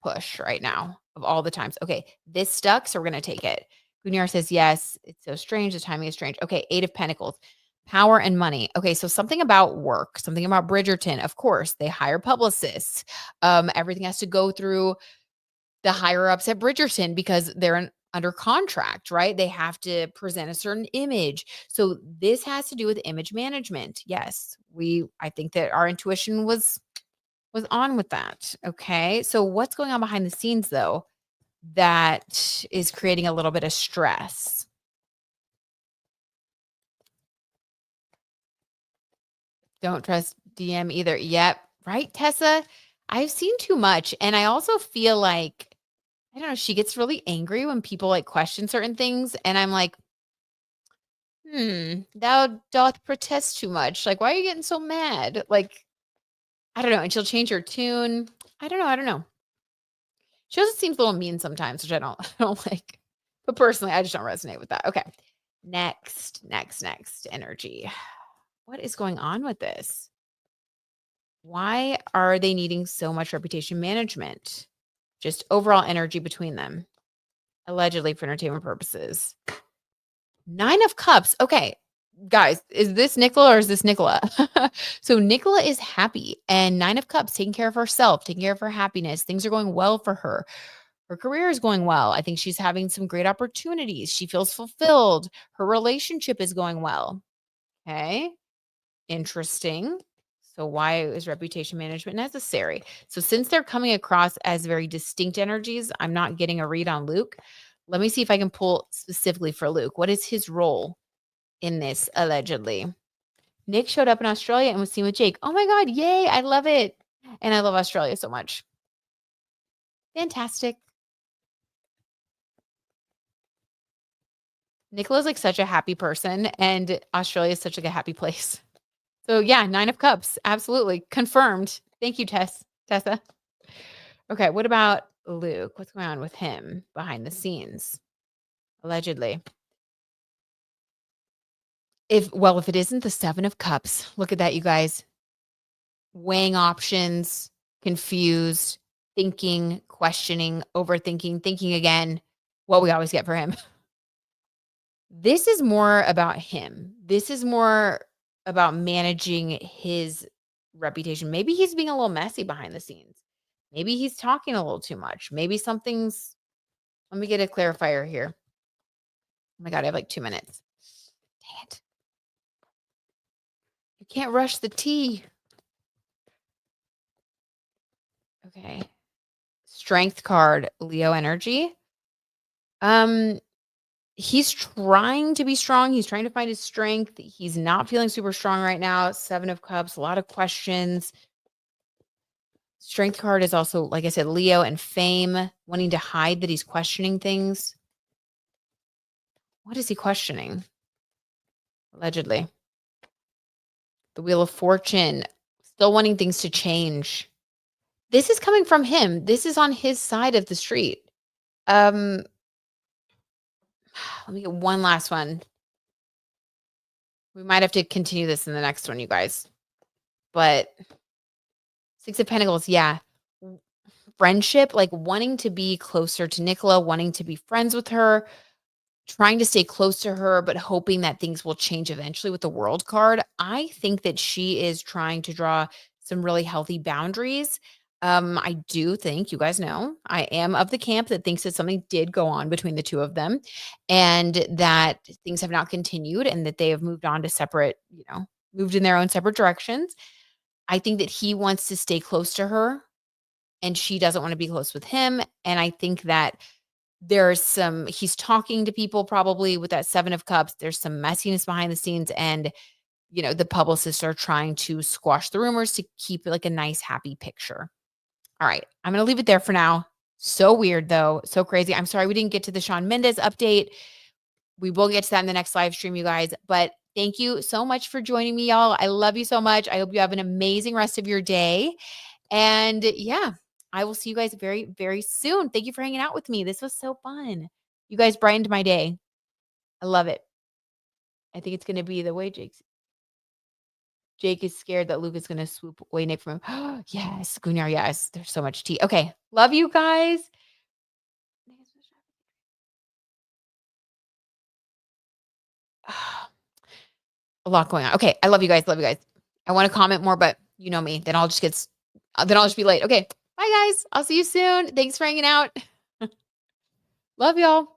push right now of all the times? Okay, this stuck, so we're going to take it. Gunyar says, yes, it's so strange. The timing is strange. Okay, 8 of Pentacles, power and money. Okay, so something about work, something about Bridgerton. Of course, they hire publicists. Everything has to go through the higher ups at Bridgerton because they're under contract, right? They have to present a certain image. So this has to do with image management. Yes, I think that our intuition was on with that. Okay. So what's going on behind the scenes though that is creating a little bit of stress? Don't trust DM either. Yep. Right, Tessa? I've seen too much. And I also feel like, I don't know, she gets really angry when people like question certain things. And I'm like, thou doth protest too much. Like, why are you getting so mad? Like, I don't know. And she'll change her tune. I don't know. She also seems a little mean sometimes, which I don't like. But personally, I just don't resonate with that. Okay. Next energy. What is going on with this? Why are they needing so much reputation management? Just overall energy between them, allegedly for entertainment purposes. 9 of Cups. Okay, guys, is this Nicola or is this Nicola? So Nicola is happy, and 9 of Cups, taking care of herself, taking care of her happiness. Things are going well for her. Her career is going well. I think she's having some great opportunities. She feels fulfilled. Her relationship is going well. Okay, interesting. So why is reputation management necessary? So since they're coming across as very distinct energies, I'm not getting a read on Luke. Let me see if I can pull specifically for Luke. What is his role in this, allegedly? Nick showed up in Australia and was seen with Jake. Oh my God, yay, I love it. And I love Australia so much. Fantastic. Nicola's like such a happy person, and Australia is such like a happy place. So yeah, 9 of Cups. Absolutely. Confirmed. Thank you, Tessa. Okay, what about Luke? What's going on with him behind the scenes? Allegedly. If it isn't the 7 of Cups, look at that, you guys. Weighing options, confused, thinking, questioning, overthinking, thinking again, what we always get for him. This is more about him. This is more about managing his reputation. Maybe he's being a little messy behind the scenes. Maybe he's talking a little too much. Maybe something's, let me get a clarifier here. Oh my God, I have like 2 minutes. Dang it. You can't rush the tea. Okay. Strength card, Leo energy. He's trying to be strong. He's trying to find his strength. He's not feeling super strong right now. 7 of Cups, a lot of questions. Strength card is also, like I said, Leo and fame, wanting to hide that he's questioning things. What is he questioning? Allegedly. The Wheel of Fortune, still wanting things to change. This is coming from him. This is on his side of the street. Let me get one last one. We might have to continue this in the next one, you guys. But 6 of Pentacles, yeah. Friendship, like wanting to be closer to Nicola, wanting to be friends with her, trying to stay close to her, but hoping that things will change eventually with the World card. I think that she is trying to draw some really healthy boundaries. I do think, you guys know, I am of the camp that thinks that something did go on between the two of them and that things have not continued and that they have moved on to separate, moved in their own separate directions. I think that he wants to stay close to her and she doesn't want to be close with him. And I think that he's talking to people probably with that 7 of Cups. There's some messiness behind the scenes and, the publicists are trying to squash the rumors to keep it like a nice, happy picture. All right. I'm going to leave it there for now. So weird though. So crazy. I'm sorry we didn't get to the Shawn Mendes update. We will get to that in the next live stream, you guys. But thank you so much for joining me, y'all. I love you so much. I hope you have an amazing rest of your day. And yeah, I will see you guys very, very soon. Thank you for hanging out with me. This was so fun. You guys brightened my day. I love it. I think it's going to be the way Jake is scared that Luke is going to swoop away Nick from him. Yes, Gunyar, yes. There's so much tea. Okay. Love you guys. A lot going on. Okay. I love you guys. Love you guys. I want to comment more, but you know me. Then I'll just be late. Okay. Bye guys. I'll see you soon. Thanks for hanging out. Love y'all.